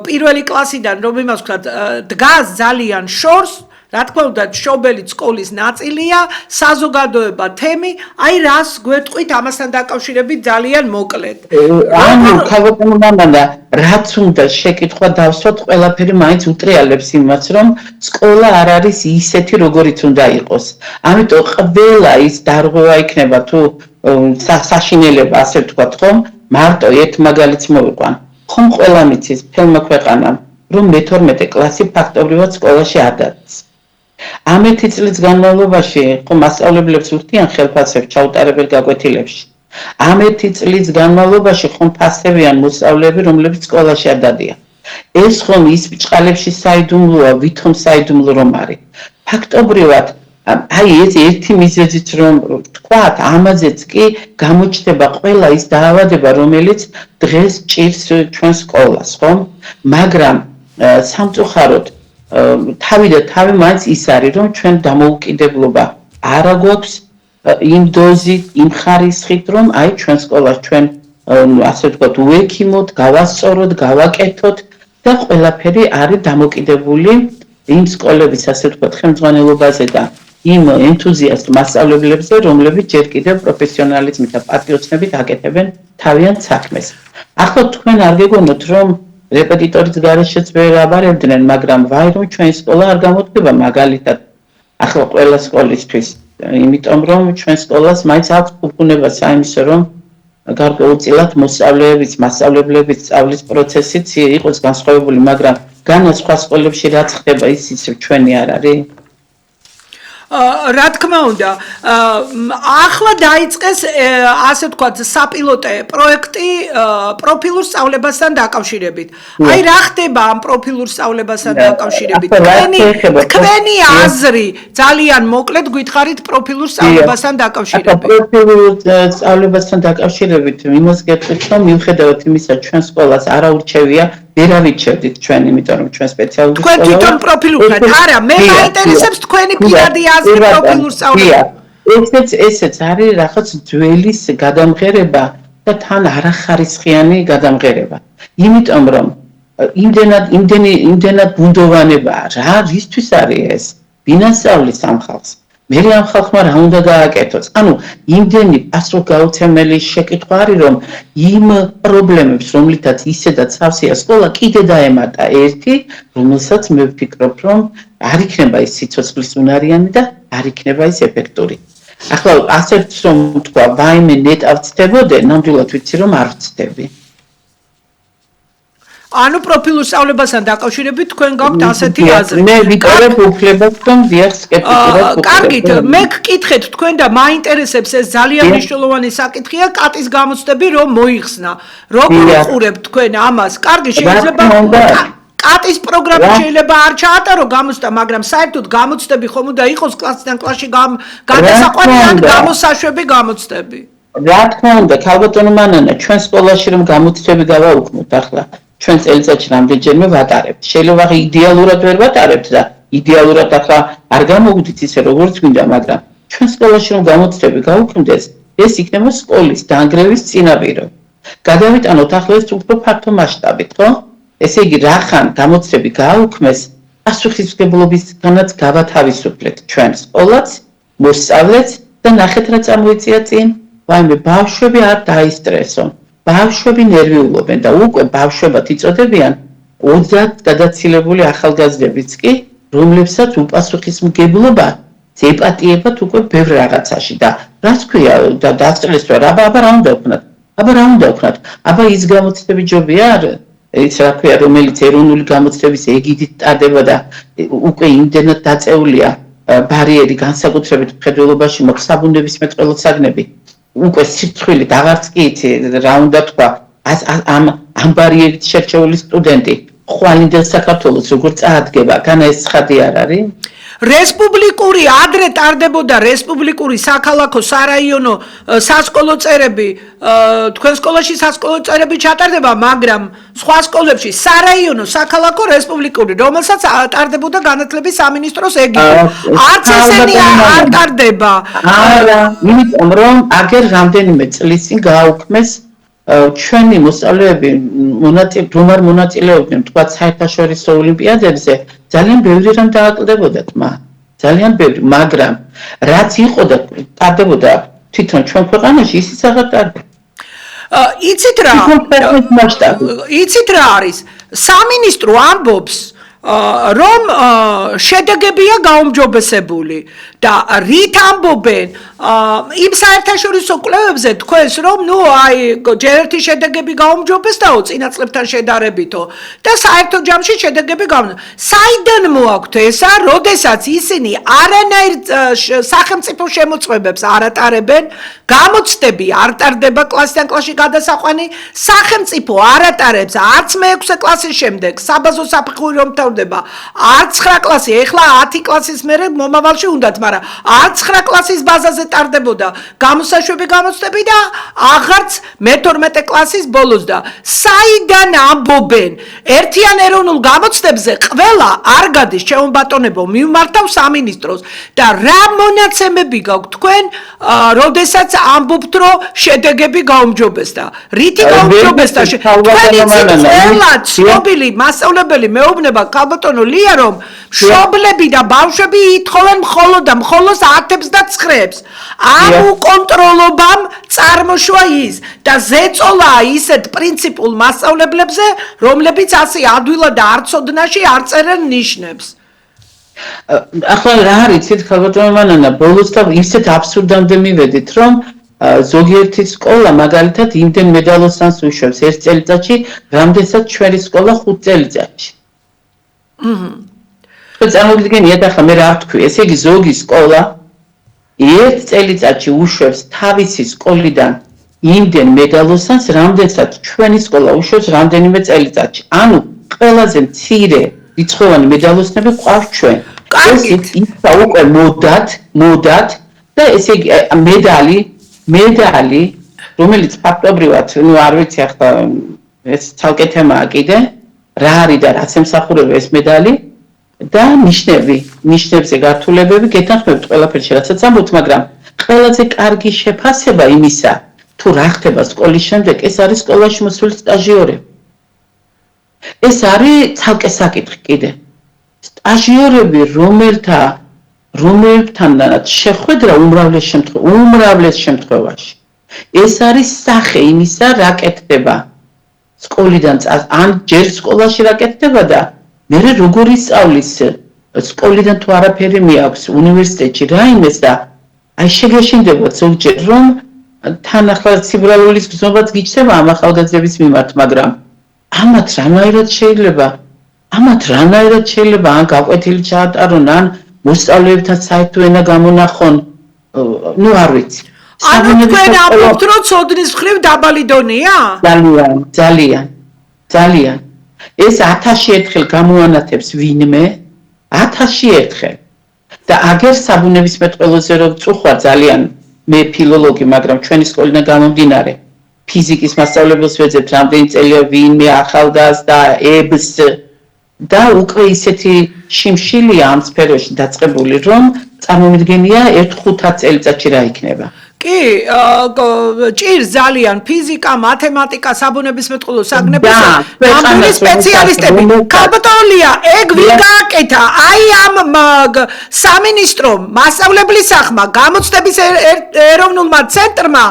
პირველი კლასიდან რომ იმას ვთქვათ დგას ძალიან შორს, რა თქმა უნდა მშობელი სკოლის ნაწილია, საზოგადოება თემი, აი რას გვეტყვით ამასთან დაკავშირებით ძალიან მოკლედ. ანუ ქალბატონო მანანა, რაც უნდა შეკითხვა დავსვათ, ყველაფერი მაინც უტრიალებს იმას, რომ სკოლა არ არის ისეთი, როგორიც უნდა იყოს. ამიტომ ყველა ის დარღვევა იქნება თუ საშინელება, ასე ვთქვათ, ხომ? მარტო ერთ მაგალითს მოვიყვან. ხომ ყველა მიცის ფილმ ქვეყანამ, რომ მე-12 კლასი ფაქტობრივად სკოლაში არ დადის. ამ 1 წლის განმავლობაში ხომ მასწავლებლებს უხდიან ხელფასებს ჩაუტარებელ გაკვეთილებში. ამ 1 წლის განმავლობაში ხომ ფასებიან მოსწავლეები, რომლებიც სკოლაში არ დადიან. ეს ხომ ის ბჭყალებში საიდუმლოა, ვითომ საიდუმლო რომ არის. ფაქტობრივად აი ეს ერთი მიზეზით რომ ვთქვათ, ამაზეც კი გამოჩნდება ყველა ის დაავადება, რომელიც დღეს ჭირს ჩვენ სკოლას, ხომ? მაგრამ სამწუხაროდ თავი და თავი მაინც ის არის, რომ ჩვენ დამოუკიდებლობა არა გვაქვს იმ დოზით, იმ ხარისხით, რომ აი ჩვენ სკოლას ჩვენ ასე ვთქვათ, უექიმოთ, გავასწოროთ, გავაკეთოთ და ყველაფერი არის დამოკიდებული იმ სკოლების, ასე ვთქვათ, ხელმძღვანელობაზე და იმ ენთუზიასტ მასწავლებლებზე, რომლებიც ჯერ კიდევ პროფესიონალიზმით და პატრიოტიზმით აკეთებენ თავიანთ საქმეს. ახლა თქვენ არ გეგონოთ, რომ რეპეტიტორის გარეშეც ვერ აბარებდნენ, მაგრამ ვაი რომ ჩვენი სკოლა არ გამოდგება მაგალითად ახლა ყველა სკოლისთვის, იმიტომ რომ ჩვენ სკოლას მაინც აქვს უფუნება საიმისო, რომ გარკვეულწილად მოსწავლეების, მასწავლებლების სწავლის პროცესიც იყოს განსხვავებული, მაგრამ განა სხვა სკოლებში რაც ხდება, ის ისევ ჩვენი არ არის. რა თქმა უნდა, ახლა დაიწყეს ასე ვთქვათ საპილოტე პროექტი პროფილურ სწავლებასთან დაკავშირებით. აი რა ხდება ამ პროფილურ სწავლებასთან დაკავშირებით? თქვენი აზრი ძალიან მოკლედ გითხარით პროფილურ სწავლებასთან დაკავშირებით. პროფილურ სწავლებასთან დაკავშირებით იმას გეტყვით, რომ მიუხედავად იმისა, ჩვენ სკოლას არ აურჩევია, ვერ ავირჩევდით ჩვენ, იმიტომ რომ ჩვენ სპეციალური თქვენ თვითონ პროფილურ ხართ? არა, მე მაინტერესებს თქვენი პირადი აზრი პროფილურ სწავლებაზე. ესეც არის რაღაც ძველის გადამღერება და თან არახარისხიანი გადამღერება. იმიტომ რომ იმდენად ბუნდოვანებაა რა, რისთვის არის ეს? ვინასწავლის ამ ხალხს? მე ამ ხალხმა რა უნდა გააკეთოს? ანუ იმდენი პასუხგაუცემელი შეკითხვა არის, რომ იმ პრობლემებს, რომლითაც ისედაც სავსეა სკოლა, კიდე დაემატა ერთი, რომელსაც მე ვფიქრობ, რომ არ იქნება ის სიცოცხლის უნარიანი და არ იქნება ის ეფექტური. ახლა ასეთ რომ თქვა, ვაიმე ნეტავ ვცდებოდე, ნამდვილად ვიცი რომ არ ვცდები. ანუ პროფილურ სწავლებასთან დაკავშირებით თქვენ გაქვთ ასეთი აზრი. მე ვიტოვებ უფლებას, რომ დიახ სკეპტიკურად. კარგით, მე გკითხეთ თქვენ და მაინტერესებს ეს ძალიან მნიშვნელოვანი საკითხია, კატის გამოცდები რომ მოიხსნა. როგორ უყურებთ თქვენ ამას? კარგი, შეიძლება კატის პროგრამა შეიძლება არ ჩაატარო გამოცდა, მაგრამ საერთოდ გამოცდები ხომ უნდა იყოს კლასიდან კლასში გადასაყვანი ან გამოსაშვები გამოცდები. რა თქმა უნდა, ქალბატონო მანანა, ჩვენ სკოლაში რომ გამოცდები გავაუქმოთ ახლა ჩვენ წელიწადში რამდენჯერმე ვატარებთ. შეიძლება იდეალურად ვერ ვატარებთ და იდეალურად ახლა არ გამოვიდით ისე როგორც გვინდა, მაგრამ ჩვენ სკოლაში რომ გამოცდები გავუქმდეს, ეს იქნება სკოლის დაანგრევის წინაპირო. გადავიტანოთ ახლა ეს უფრო ფართო მასშტაბით, ხო? ესე იგი, რახან გამოცდები გააუქმეს, პასუხისმგებლობისგანაც გავათავისუფლეთ ჩვენ სკოლაც, მოსწავლეც და ნახეთ რა წამოიწია წინ. ვაიმე, ბავშვები არ დაისტრესონ. ბავშვები ნერვიულობენ და უკვე ბავშვებად იწოდებიან 30 გადაცილებული ახალგაზრდებიც კი, რომლებსაც უპასუხისმგებლობა ეპატიებათ უკვე ბევრ რაღაცაში და რაც ქვია და დასწრეს რომ აბა რა უნდა ვქნათ? აბა ის გამოცდები ჯობია ის რა ქვია, რომელიც ეროვნული გამოცდების ეგიდით ტარდება და უკვე იმდენად დაწეულია ბარიერი განსაკუთრებით მხედველობაში მოხ საბუნებისმეტყველოსაგნები უკვე სირცხვილი აღარც კი იცი რა უნდა თქვა ამ ბარიერით შერჩეული სტუდენტი ხვალინდელ საქართველოს როგორ წაადგება, განა ეს ცხადი არ არის? რესპუბლიკური ადრე ტარდებოდა რესპუბლიკური საქალაქო სარაიონო სასკოლო წერები, თქვენ სკოლაში სასკოლო წერები ჩატარდება, მაგრამ სხვა სკოლებში სარაიონო საქალაქო რესპუბლიკური, რომელსაც ტარდებოდა განათლების სამინისტროს ეგიდით. არც ესენი არ ტარდება. არა, იმიტომ რომ აგერ რამდენიმე წლის წინ გააუქმეს ჩვენი მოსწავლეები რომ არ მონაწილეობდნენ თქვა საერთაშორისო ოლიმპიადებზე, ძალიან ბევრი რამ დააკლდებოდათ ძალიან ბევრი, მაგრამ რაც იყო და ტარდებოდა თვითონ ჩვენ ქვეყანაში, ისიც აღარ ტარდება. იცით რა არის? სამინისტრო ამბობს, რომ შედეგებია გაუმჯობესებული და რით ამბობენ იმ საერთაშორისო კვლევებზე თქვენს რომ ჯერ ერთი შედეგები გაუმჯობესდაო წინა წლებთან შედარებითო და საერთო ჯამში შედეგები საიდან მოაქვთ ესა, როდესაც ისინი არანაირ სახელმწიფო შემოწმებებს არ ატარებენ, გამოცდები არ ტარდება კლასიდან კლასში გადასაყვანი, სახელმწიფო არ ატარებს არც მე-6 კლასის შემდეგ საბაზო საფეხური რომ მთავრდება, არც 9 კლასი, ეხლა 10 კლასის მერე მომავალში უნდათ, მაგრამ არც 9 კლასის ბაზაზე ტარდებოდა გამოსაშვები გამოცდები და აღარც მე-12 კლასის ბოლოს და საიდან ამბობენ ერთიან ეროვნულ გამოცდებზე ყველა არ გადის ჩემო ბატონებო მივმართავ სამინისტროს და რა მონაცემები გაქვთ თქვენ როდესაც ამბობთ რომ შედეგები გაუმჯობესდა რითი გაუმჯობესდა თქვენი ყველა ცნობილი მასწავლებელი მეუბნება ქალბატონო ლია რომ მშობლები და ბავშვები ითხოვენ მხოლოდ 10-ს და 9-ს ამ უკონტროლობამ წარმოშვა ის და ზეწოლა ისეთ პრინციპულ მასწავლებლებზე რომლებიც ასე ადვილად და არცოდნაში არ წერენ ნიშნებს. ახლა რა არის იცით ქალბატონო მანანა, ბოლოს და ისეთ აბსურდამდე მივედით რომ ზოგიერთი სკოლა მაგალითად იმდენ მედალოსანს უშვებს ერთ წელიწადში, რამდენსაც ჩვენი სკოლა 5 წელიწადში. წარმოგიდგენიათ ახლა მე რა ვთქვი, ესე იგი ზოგი სკოლა ერთ წელიწადში უშვებს თავისი სკოლიდან იმდენ მედალოსანს, რამდენსაც ჩვენი სკოლა უშვებს რამდენიმე წელიწადში. ანუ ყველაზე მცირე რიცხოვანი მედალოსნები გვყავს ჩვენ. კარგით. ისა უკვე მოდად და ესე იგი მედალი, რომელიც ფაქტობრივად, ნუ არ ვიცი ახლა ეს ცალკე თემაა კიდე, რა არის და რაც ემსახურება ეს მედალი და ნიშნებზე გართულებები გეთანხმებით ყველაფერში, რასაც ამბობთ, მაგრამ ყველაზე კარგი შეფასება იმისა, თუ რა ხდება სკოლის შემდეგ, ეს არის სკოლაში მოსული სტაჟიორები. ეს არის ცალკე საკითხი კიდე. სტაჟიორები, რომელთანაც შეხვედრა უმრავლეს შემთხვევაში. ეს არის სახე იმისა, რა კეთდება სკოლიდან ან ჯერ სკოლაში რა კეთდება და მე როგორ ისწავლის სკოლიდან თუ არაფერი მიაქვს უნივერსიტეტში რაიმეს და აი შეგეშინდებათ ზოგჯერ რომ თან ახლა ციბრალულის გზნობაც გიჩნდება ამ ახალგაზრდების მიმართ, მაგრამ ამათ რანაირად შეიძლება ან გაკვეთილი ჩაატარონ, ან მოსწავლეებთან საერთო ენა გამონახონ, ნუ არ ვიცი. ანუ თქვენ ამბობთ, რომ ცოდნის მხრივ დაბალი დონეა? ძალიან. ეს 1000-ში ერთხელ გამოანათებს ვინმე, 1000-ში ერთხელ. და აგერ საბუნებისმეტყველოზე რომ წუხვა ძალიან მე ფილოლოგი, მაგრამ ჩვენი სკოლიდან გამომდინარე ფიზიკის მასწავლებელს ვეძებთ რამდენი წელია ვინმე ახალგაზრდა ებს და უკვე ისეთი შიმშილია ამ სფეროში დაწყებული, რომ წარმომიდგენია 1-5 წელიწადში რა იქნება. კი, ჭირს ძალიან ფიზიკა, მათემატიკა, საბუნებისმეტყველო საგნების ნამდვილი სპეციალისტები. ქალბატონია, ეგ ვინ გააკეთა? აი ამ სამინისტრომ, მასწავლებლის სახმა, გამოცდების ეროვნულმა ცენტრმა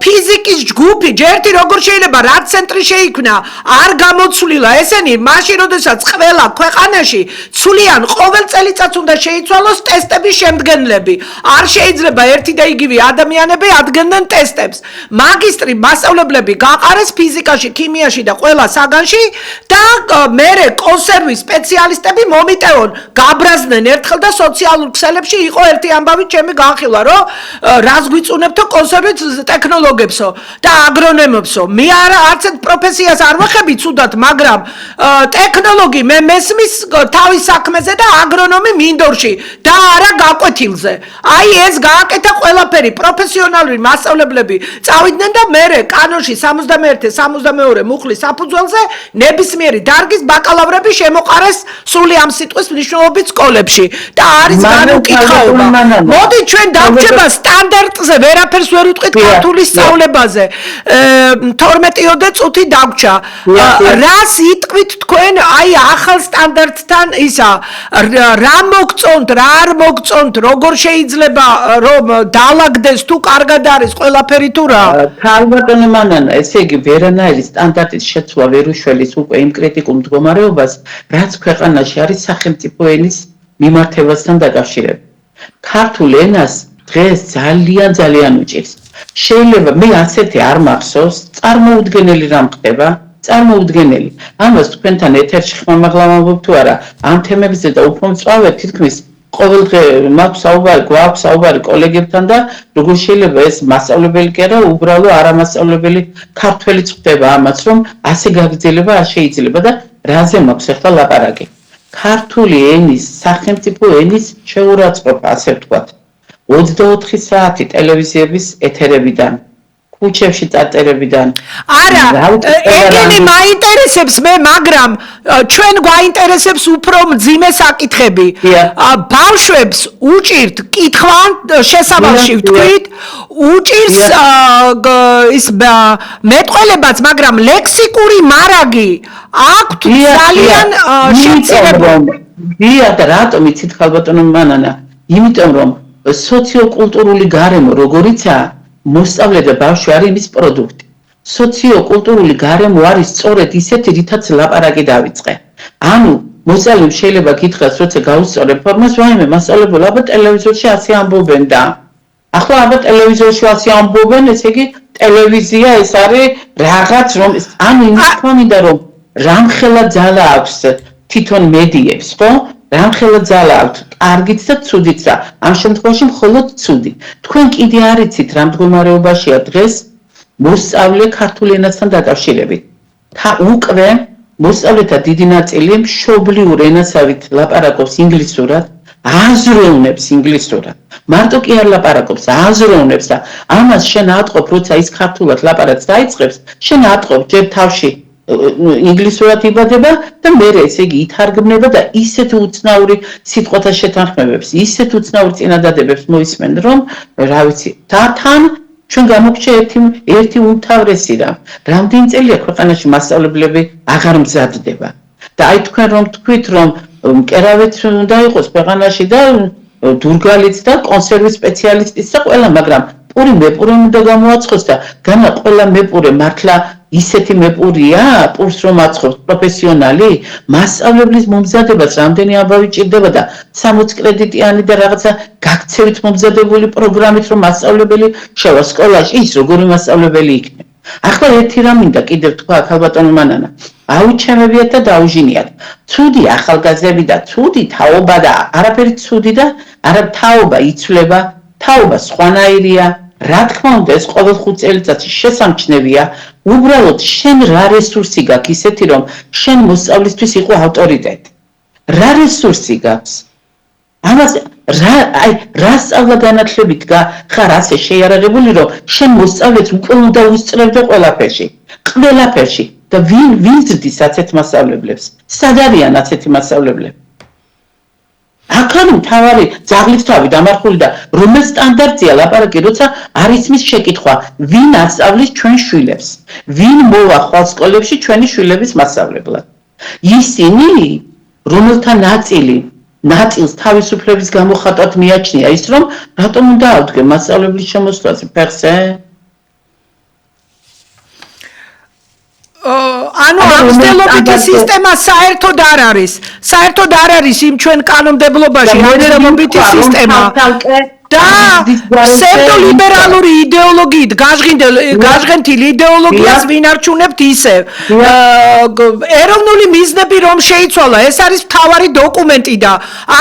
ფიზიკის ჯგუფი, ჯერთი როგორ შეიძლება რა ცენტრი შეიქმნა, არ გამოცვლილა ესენი, მაშინ როდესაც ყველა ქვეყანაში ცვლიან ყოველ წელიწადს უნდა შეიცვალოს ტესტების შემდგენლები. არ შეიძლება ერთი და იგივე ადამიანები ადგენდნენ ტესტებს. მაგისტრი მასწავლებლები გაყარეს ფიზიკაში, ქიმიაში და ყველა საგანში და მერე კონსერვის სპეციალისტები მომიტევონ, გაბრაზდნენ ერთხელ და სოციალურ ქსელებში იყო ერთი ამბავი ჩემი განხილვა, რომ რას გვიწუნებთო კონსერვის ტექნოლოგებსო და აგრონომებსო. მე არც ერთ პროფესიას არ ვახები ცუდად, მაგრამ ტექნოლოგი მე მესმის თავის საქმეზე და აგრონომი მინდორში და არა გაკვეთილზე. აი ეს გააკეთა ყველაფერი. პროფესიონალური მასწავლებლები წავიდნენ და მერე კანონში 71-72 მუხლის საფუძველზე ნებისმიერი დარგის ბაკალავრები შემოყარეს სრული ამ სიტყვის მნიშვნელობით სკოლებში და არის განუკითხაობა. მოდი ჩვენ დავრჩება სტანდარტზე, ვერაფერს ვერ ვიტყვით ქართული სწავლებაზე. 12 წუთი დაგვრჩა. რას იტყვით თქვენ აი ახალ სტანდარტთან ისა? რა მოგწონთ, რა არ მოგწონთ, როგორ შეიძლება რომ დაალაგდეს თუ კარგად არის ყველაფერი თუ რა? ქალბატონო მანანა, ესე იგი ვერანაირი სტანდარტის შეცვლა ვერ უშველის უკვე იმ კრიტიკულ მდგომარეობას, რაც ქვეყანაში არის სახელმწიფო ენის მიმართებასთან დაკავშირებით. ქართულ ენას დღეს ძალიან უჭირს. შეიძლება მე ასეთი არ მახსოვს, წარმოუდგენელი რამ ხდება, წარმოუდგენელი. ამას თქვენთან ეთერში ხმამაღლა ვამბობ თუ არა, ამ თემებზე და უფრო მწვავედ თითქმის ყოველდღე გვაქვს საუბარი კოლეგებთან და როგორ შეიძლება ეს მასწავლებელი კი არა, უბრალო არამასწავლებელი ქართველიც ხდება ამას, რომ ასე გაგრძელება, არ შეიძლება და რაზე მაქვს ახლა ლაპარაკი. ქართული ენის, სახელმწიფო ენის შეურაცხყოფა, ასე ვთქვათ. 24 საათი ტელევიზიების ეთერებიდან, ქუჩებში წარწერებიდან. არა, ეგენი მაინტერესებს მე, მაგრამ ჩვენ გვაინტერესებს უფრო მძიმე საკითხები. ბავშვებს უჭირთ კითხვა შესავალში ვთქვით, უჭირს ის მეტყველებაც, მაგრამ ლექსიკური მარაგი აქვთ ძალიან შემცირებული. და რატომ იცით ქალბატონო მანანა? იმიტომ რომ სოციოკულტურული გარემო როგორიცაა, მოსწავლე და ბავშვი არის იმის პროდუქტი. სოციოკულტურული გარემო არის სწორედ ისეთი, რითაც ლაპარაკი დავიწყე. ანუ მოსწავლემ შეიძლება გითხრას, როცა გაუსწორებ ფორმას, ვაიმე, მასწავლებელ, აბა ტელევიზორში ასე ამბობენ და ახლა აბა ტელევიზორში ასე ამბობენ, ესე იგი ტელევიზია ეს არის რაღაც, რომ ანუ იმის თქმა მინდა, რომ რამხელა ძალა აქვს თვითონ მედიებს, ხო? რამხელა ძალა აქვთ კარგიც და ცუდიც რა ამ შემთხვევაში მხოლოდ ცუდი თქვენ კიდე არ იცით რა მდგომარეობაშია დღეს მოსწავლე ქართულ ენასთან დაკავშირებით უკვე მოსწავლეთა დიდი ნაწილი მშობლიურ ენასავით ლაპარაკობს ინგლისურად აზროვნებს ინგლისურად მარტო კი არ ლაპარაკობს აზროვნებს და ამას შენ ატყობ როცა ის ქართულად ლაპარაკს დაიწყებს შენ ატყობ ჯერ თავში ინგლისურად იბადება და მერე ესე იგი ითარგმნება და ისეთ უცნაური სიტყვათა შეთანხმებებს ისეთ უცნაურ წინადადებებს მოისმენ რომ რა ვიცი თან ჩვენ გამოგვჭე ერთი უმთავრესი რა რამდენი წელია ქვეყანაში მასწავლებლები აღარ მზადდება და აი თქვენ რომ თქვით რომ მკერავეთ უნდა იყოს ქვეყანაში და დურგალიც და კონსერვის სპეციალისტიც და ყველა მაგრამ პური მეპური უნდა გამოაცხოს და განა ყველა მეპური მართლა ისეთი მეპურია პურს რომ აცხობს პროფესიონალი მასწავლებლის მომზადებას რამდენი ამბავი ჭირდება და 60 კრედიტიანი და რაღაცა გაქცევით მომზადებული პროგრამით რომ მასწავლებელი შევა სკოლაში ის როგორი მასწავლებელი იქნება ახლა ერთი რამ მინდა კიდევ თქვა ქალბატონო მანანა აუჩემებიათ და დაუჟინიათ ცუდი ახალგაზრდები და ცუდი თაობა და არაფერი ცუდი და არა თაობა იცვლება თაობა სხვანაირია რა თქმა უნდა ეს ყოველ 5 წელიწადში შესამჩნევია უბრალოდ შენ რა რესურსი გაქვს ისეთი რომ შენ მოსწავლისთვის იყო ავტორიტეტი რა რესურსი გაქვს ამას რა სწავლა განათლებით ხარ ასე შეიარაღებული რომ შენ მოსწავლეს უკვე უნდა უსწრებდე ყველაფერში და ვინ ზრდის ასეთ მასწავლებლებს სად არიან ასეთი მასწავლებლები აქან მთავარი ძაღლის თავი დამარხული და რომელ სტანდარტზეა ლაპარაკი როცა არ ისმის შეკითხვა ვინ ასწავლის ჩვენ შვილებს ვინ მოვა ხვალ სკოლებში ჩვენი შვილების მასწავლებლად ისინი რომელთა ნაწილს თავისუფლების გამოხატვად მიაჩნია ის რომ რატომ უნდა ავდგე მასწავლებლის შემოსვლაზე ფეხზე ანუ აღზრდელობითი სისტემა საერთოდ არ არის იმ ჩვენ კანონმდებლობაში აღზრდელობითი სისტემა და პსევდოლიბერალური იდეოლოგიით გაჟღენთილ იდეოლოგიას ვინარჩუნებთ ისევ ეროვნული მიზნები რომ შეიცვალა ეს არის მთავარი დოკუმენტი და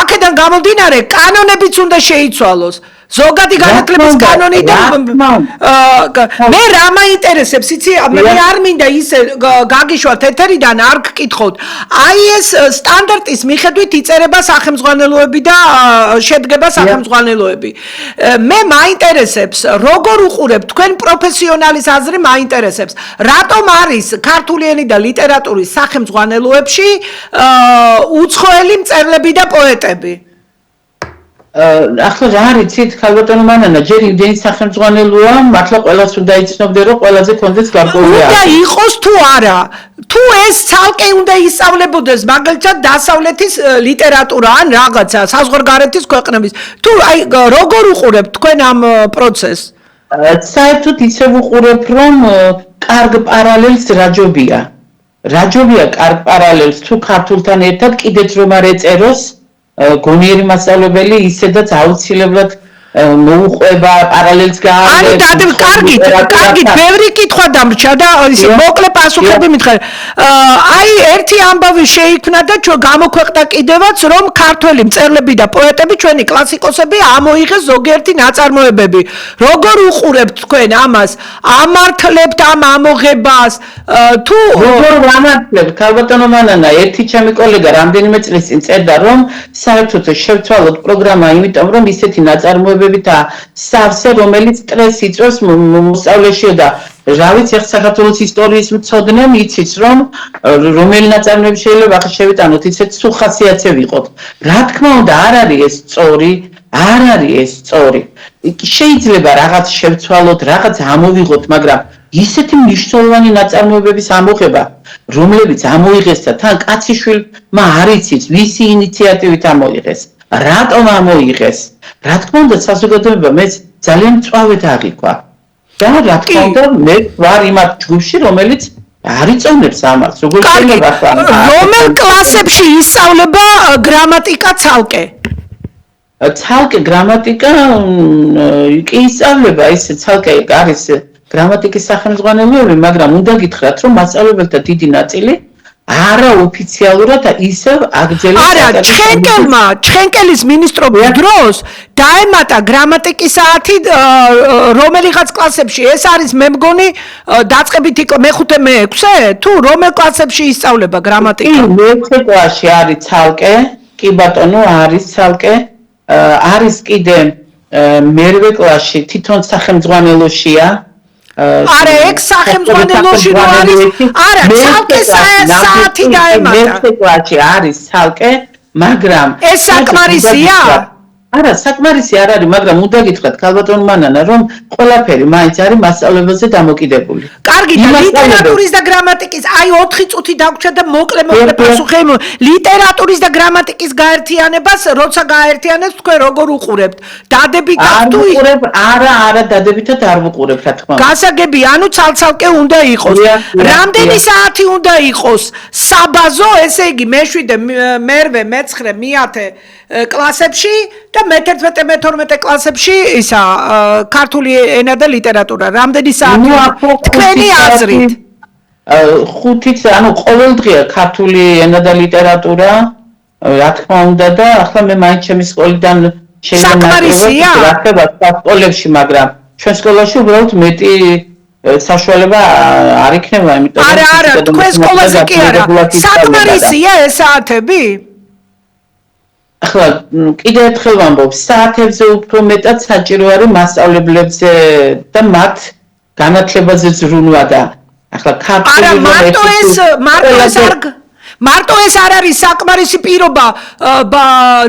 აქედან გამომდინარე კანონებიც უნდა შეიცვალოს ზოგადი განათლების კანონი და მე რა მაინტერესებს იცი მე არ მინდა ისე გაგიშვათ ეთერიდან არ გკითხოთ აი ეს სტანდარტის მიხედვით იწერება სახელმძღვანელოები და შედგება სახელმძღვანელოები მე მაინტერესებს როგორ უყურებთ თქვენ პროფესიონალის აზრი მაინტერესებს რატომ არის ქართული ენის და ლიტერატურის სახელმძღვანელოებში უცხოელი მწერლები და პოეტები ახლა რა არიცით ქალბატონო მანანა ჯერ იმდენი სახელმძღვანელოა მართლა ყველას უნდა იცნობდე რომ ყველაზე კონდეს გარკვეული უნდა იყოს თუ არა თუ ეს ცალკე უნდა ისწავლებოდეს მაგალითად დასავლეთის ლიტერატურა ან რაღაცა საზღვარგარეთის ქვეყნების თუ აი როგორ უყურებთ თქვენ ამ პროცესს საერთოდ ისევ უყურებ რომ კარგ პარალელს რაჯობია კარგ პარალელს თუ ქართულთან ერთად კიდეც რომ არ ეწეროს გონიერი მასწავლებელი ისედაც აუცილებლად მოუყვება პარალელს ანუ კარგით ბევრი კითხვა დამრჩა და ისე მოკლე პასუხები მითხარ აი ერთი ამბავი შეიქმნა და ჩვენ გამოქვეყნდა კიდევაც რომ ქართველი მწერლები და პოეტები ჩვენი კლასიკოსები ამოიღეს ზოგიერთი ნაწარმოებები როგორ უყურებთ თქვენ ამას ამართლებთ ამ ამოღებას თუ როგორ ვამართლებთ ქალბატონო მანანა ერთი ჩემი კოლეგა რამდენიმე წლის წინ წერდა რომ საერთოდ შევცვალოთ პროგრამა იმიტომ რომ ისეთი ნაწარმოებები და სავსე რომელიც სტრესს იწვევს მოსწავლეშიო და რა ვიცი ახლა საქართველოს ისტორიის მცოდნემ იცის რომ რომელი ნაწარმოები შეიძლება ახლა შევიტანოთ ისეთ სუხასიათზე ვიყოთ რა თქმა უნდა არ არის ეს სწორი შეიძლება რაღაც შევცვალოთ რაღაც ამოვიღოთ მაგრამ ისეთი მნიშვნელოვანი ნაწარმოებების ამოღება რომლებიც ამოიღეს და თან კაციშვილმა არ იცის ვისი ინიციატივით ამოიღეს რატომ ამოიღეს რა თქმა უნდა საზოგადოება მე ძალიან მწვავედ აღიქვა და რა თქმა უნდა მე ვარ იმათ ჯგუფში რომელიც არ იწონებს ამას როგორ შეიძლება რომელ კლასებში ისწავლება გრამატიკა ცალკე გრამატიკა კი ისწავლება ისე ცალკე არის გრამატიკის სახელმძღვანელოები მაგრამ უნდა გითხრათ რომ მასწავლებელთა დიდი ნაწილი არაოფიციალურად ისევ აგრძელებს არა, ჩხენკელის მინისტრობის დროს დაემატა გრამატიკის საათი რომელიღაც კლასებში. ეს არის მე მგონი დაწყებითი მეხუთე მეექვსე თუ რომელ კლასებში ისწავლება გრამატიკა? მეექვსე კლასში არის ცალკე, კი ბატონო, არის ცალკე, არის კიდე მერვე კლასში თვითონ სახელმძღვანელოშია. არა, ეგ სახელმძღვანელოში რო არის, არა, ცალკე საათი დაემატა. მეექვსე კლასში არის ცალკე, მაგრამ ეს საკმარისია? არა, საკმარისი არ არის, მაგრამ უნდა გითხრათ ქალბატონ მანანა, რომ ყველაფერი მაინც არის მასწავლებელზე დამოკიდებული. კარგი, და ლიტერატურის და გრამატიკის, აი 4 წუთი დაგვრჩა და მოკლე პასუხი. ლიტერატურის და გრამატიკის გაერთიანებას, როცა გაერთიანებს, თქვენ როგორ უყურებთ? დადებითად თუ არა, დადებითად არ ვუყურებ, რა თქმა უნდა. გასაგები, ანუ ცალ-ცალკე უნდა იყოს. რამდენი საათი უნდა იყოს საბაზო, ესე იგი, მე-7, მერვე, მე-9, მე-10 კლასებში და მე-11, მე-12 კლასებში ისა ქართული ენა და ლიტერატურა. რამდენი საათი თქვენი აზრით? 5-ით, ანუ ყოველდღია ქართული ენა და ლიტერატურა, რა თქმა უნდა და ახლა მე მაინც ჩემი სკოლიდან საკმარისია? სკოლებში, მაგრამ ჩვენ სკოლაში უბრალოდ მეტი საშუალება არ იქნება, იმიტომ რომ არა, თქვენ სკოლაზე კი არა. საკმარისია ეს საათები? ახლა კიდე ერთხელ ვამბობ, საათებზე უფრო მეტად საჭირო არის მასწავლებლებზე და მათ განათლებაზე ზრუნვა და ახლა ქართული არა, მარტო ეს არ არის საკმარისი პირობა,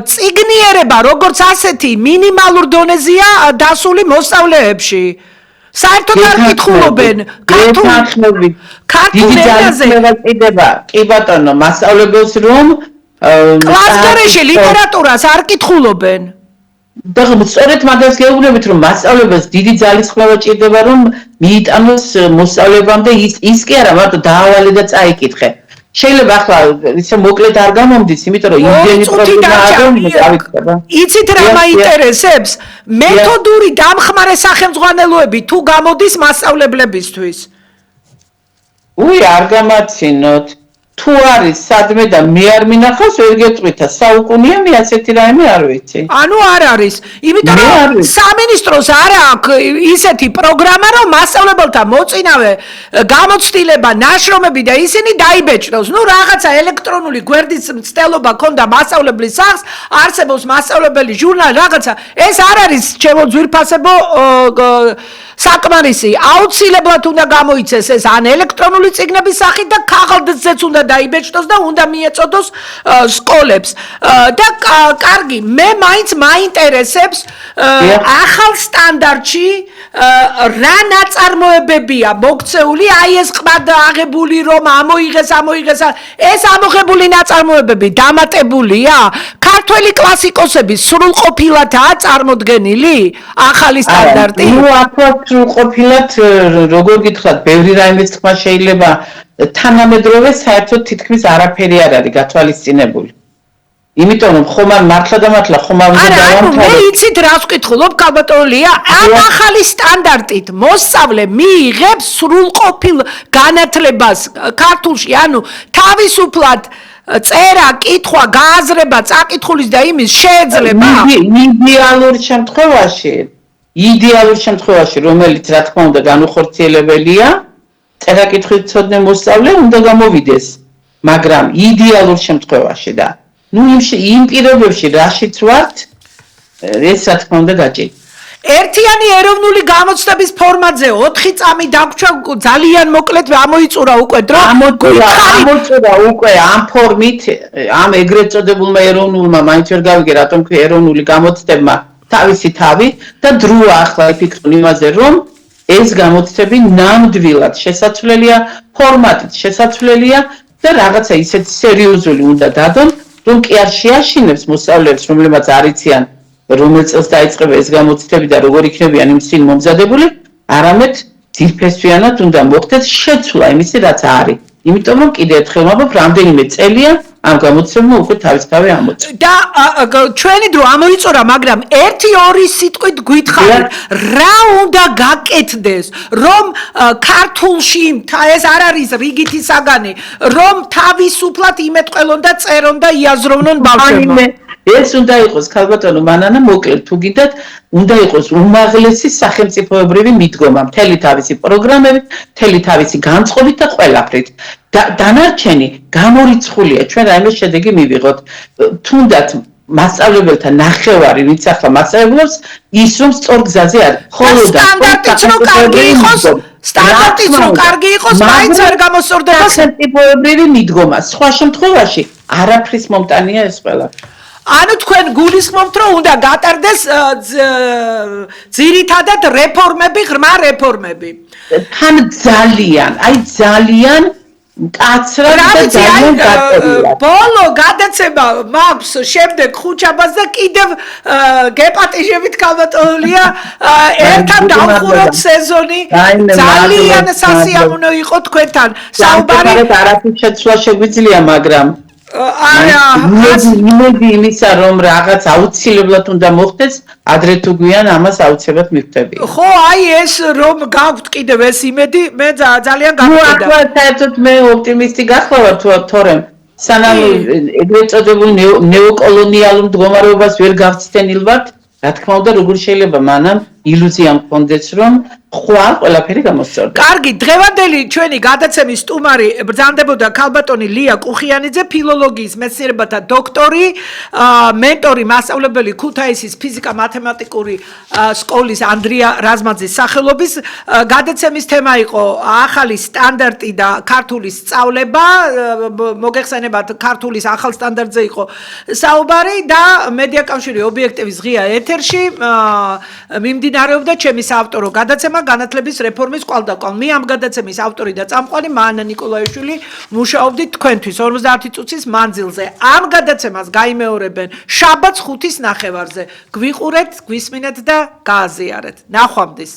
წიგნიერება, როგორც ასეთი მინიმალურ დონეზეა დასული მოსწავლეებში. საერთოდ არ კითხულობენ ქართულ ენაზე. კი ბატონო, მასწავლებელს რომ კლასგარეში ლიტერატურას არ კითხულობენ. და სწორედ მაგას გეუბნებით, რომ მასწავლებელს დიდი ძალისხმევა ჭირდება, რომ მიიტანოს მოსწავლებამდე ის კი არა, მარტო დაავალე და წაიკითხე. შეიძლება ახლა ისე მოკლედ არ გამომდის, იმიტომ რომ იმდენი პრობლემა არის. იცით რა მაინტერესებს? მეთოდური დამხმარე სახელმძღვანელოები თუ გამოდის მასწავლებლებისთვის? არ გამაცინოთ. თუ არის სადმე და მე არ მინახავს, ვერ გეტყვითა, საუკუნეა მე ასეთი რაიმე არ ვიცი. ანუ არ არის. იმიტომ რომ სამინისტროს არ აქვს ისეთი პროგრამა, რომ მასწავლებელთა მოწინავე გამოცდილება, ნაშრომები და ისინი დაიბეჭდოს. ნუ რაღაცა ელექტრონული გვერდის მცდელობა ქონდა მასწავლებლის სახს, არსებობს მასწავლებელი ჟურნალი, რაღაცა. ეს არ არის ჩემო ძვირფასებო საკმარისი. აუცილებლად უნდა გამოიცეს ეს ან ელექტრონული წიგნების სახით და ქაღალდზეც უნდა დაიბეჭდოს და უნდა მიეწოდოს სკოლებს. და კარგი, მე მაინც მაინტერესებს ახალ სტანდარტში რა ნაწარმოებებია მოქცეული, აი ეს ყბად აღებული რომ ამოიღეს, ეს ამოღებული ნაწარმოებები დამატებულია? ქართველი კლასიკოსები სრულყოფილადაა წარმოდგენილი ახალი სტანდარტი? სრულყოფილად როგორ გითხრათ, ბევრი რაიმეს თქმა შეიძლება თანამედროვე საერთოდ თითქმის არაფერი არ არის გათვალისწინებული. იმიტომ რომ ხომ არ მართლა და მართლა ხომ არ უნდა დავამთავროთ. მე იცით რას ვკითხულობ, ქალბატონო ლია, ამ ახალი სტანდარტით მოსწავლე მიიღებს სრულყოფილ განათლებას ქართულში, ანუ თავისუფლად წერა, კითხვა, გააზრება, წაკითხulis და იმის შეიძლება იდეალურ შემთხვევაში, რომელიც რა თქმა უნდა განუხორციელებელია, წერა-კითხვით მცოდნე მოსწავლე უნდა გამოვიდეს, მაგრამ იდეალურ შემთხვევაში და იმ პირობებში რაშიც ვართ, ეს რა თქმა უნდა გაჭირდა. ერთიანი ეროვნული გამოცდების ფორმატზე 4 წამი დაგვრჩა, ძალიან მოკლედ ამოიწურა უკვე დრო. ამოწურა უკვე ამ ფორმით, ამ ეგრეთ წოდებულმა ეროვნულმა, მაინც ვერ გავიგე რატომ ქვია ეროვნული გამოცდებმა თავისი თავი და დროა ახლა იფიქრონ იმაზე, რომ ეს გამოცდები ნამდვილად შესაძლებელია, ფორმატით შესაძლებელია და რაღაცა ისეთ სერიოზული უნდა დადონ, რომ კი არ შეაშინებს მოსწავლეებს, რომლებმაც არ იციან რომელ წელს დაიწყება ეს გამოცდები და როგორ იქნებიან იმ წინ მომზადებული, არამედ ძირფესვიანად უნდა მოხდეს შეცვლა იმისი, რაც არის. იმიტომ რომ კიდე ერთხელ ვამბობ, რამდენიმე წელია ამ გამოცემმა უკვე თავისთავად ამოწურა. და ჩვენი დრო ამოიწურა, მაგრამ 1-2 სიტყვით გითხარით, რა უნდა გაკეთდეს, რომ ქართულში ეს არ არის რიგითი საგანი, რომ თავისუფლად იმეთყელონ და წერონ და იაზროვნონ ბავშვებმა. ეს უნდა იყოს ქალბატონო მანანა, მოკლედ თუ გინდათ, უნდა იყოს უმაღლესი სახელმწიფოებრივი მიდგომა, მთელი თავისი პროგრამებით, მთელი თავისი განწყობით და ყველაფრით. დანარჩენი გამორიცხულია, ჩვენ რაიმე შედეგი მივიღოთ. თუნდაც მასწავლებელთა ნახევარი, ვინც ახლა მასწავლებლობს, ის რომ სწორ გზაზე არის. ხოლო და სტანდარტიც რომ კარგი იყოს, სტანდარტიც რომ კარგი იყოს, მაინც ვერ გამოსწორდება სახელმწიფოებრივი მიდგომა. სხვა შემთხვევაში არაფრის მომტანია ეს ყველაფერი. ანუ თქვენ გულისხმობთ, რომ უნდა გატარდეს ძირითადად რეფორმები, ღრმა რეფორმები. თან ძალიან კაცრად და ძალიან გაწერილია. ბოლო გადაცემა მაქვს შემდეგ ხუჩაბას და კიდევ გეპატიჟებით ქალბატონია ერთად დავხუროთ სეზონი. ძალიან სასიამოვნო იყო თქვენთან საუბარი. არაფრის შეცვლა შეგვიძლია, მაგრამ არა, იმედი იმისა, რომ რაღაც აუცილებლად უნდა მოხდეს, ადრე თუ გვიან ამას აუცილებლად მივხვდები. ხო, აი ეს რომ გაგვთ კიდევ ეს იმედი, მე ძალიან გაგვყიდა. ახლა საერთოდ მე ოპტიმისტი გახლავარ, თორემ სანამ ეგრეთ წოდებულ ნეოკოლონიალურ მდგომარეობას ვერ გავცდენილვართ, რა თქმა უნდა, როგორ შეიძლება მანამ ილუზია მქონდეს, რომ ხვალ ყველაფერი გამოსწორდა. კარგი, დღევანდელი ჩვენი გადაცემის სტუმარი ბრძანდებოდა ქალბატონი ლია კუხიანიძე, ფილოლოგიის მეცნიერებათა დოქტორი, მენტორი, მასწავლებელი ქუთაისის ფიზიკა-მათემატიკური სკოლის ანდრია რაზმაძის სახელობის. გადაცემის თემა იყო ახალი სტანდარტი და ქართულის სწავლება, მოგეხსენებათ, ქართულის ახალ სტანდარტზე იყო საუბარი და მედიაკავშირი ობიექტივის ღია ეთერში მიმდინარეობდა ჩემი საავტორო გადაცემა განათლების რეფორმის კვალდაკვალ. მე ამ გადაცემის ავტორი და წამყვანი მანა ნიკოლაიშვილი მუშაობდით თქვენთვის 50 წუთის მანძილზე. ამ გადაცემას გაიმეორებენ შაბათს 5:09. გვიყურეთ, გვისმინეთ და გააზიარეთ. ნახვამდის.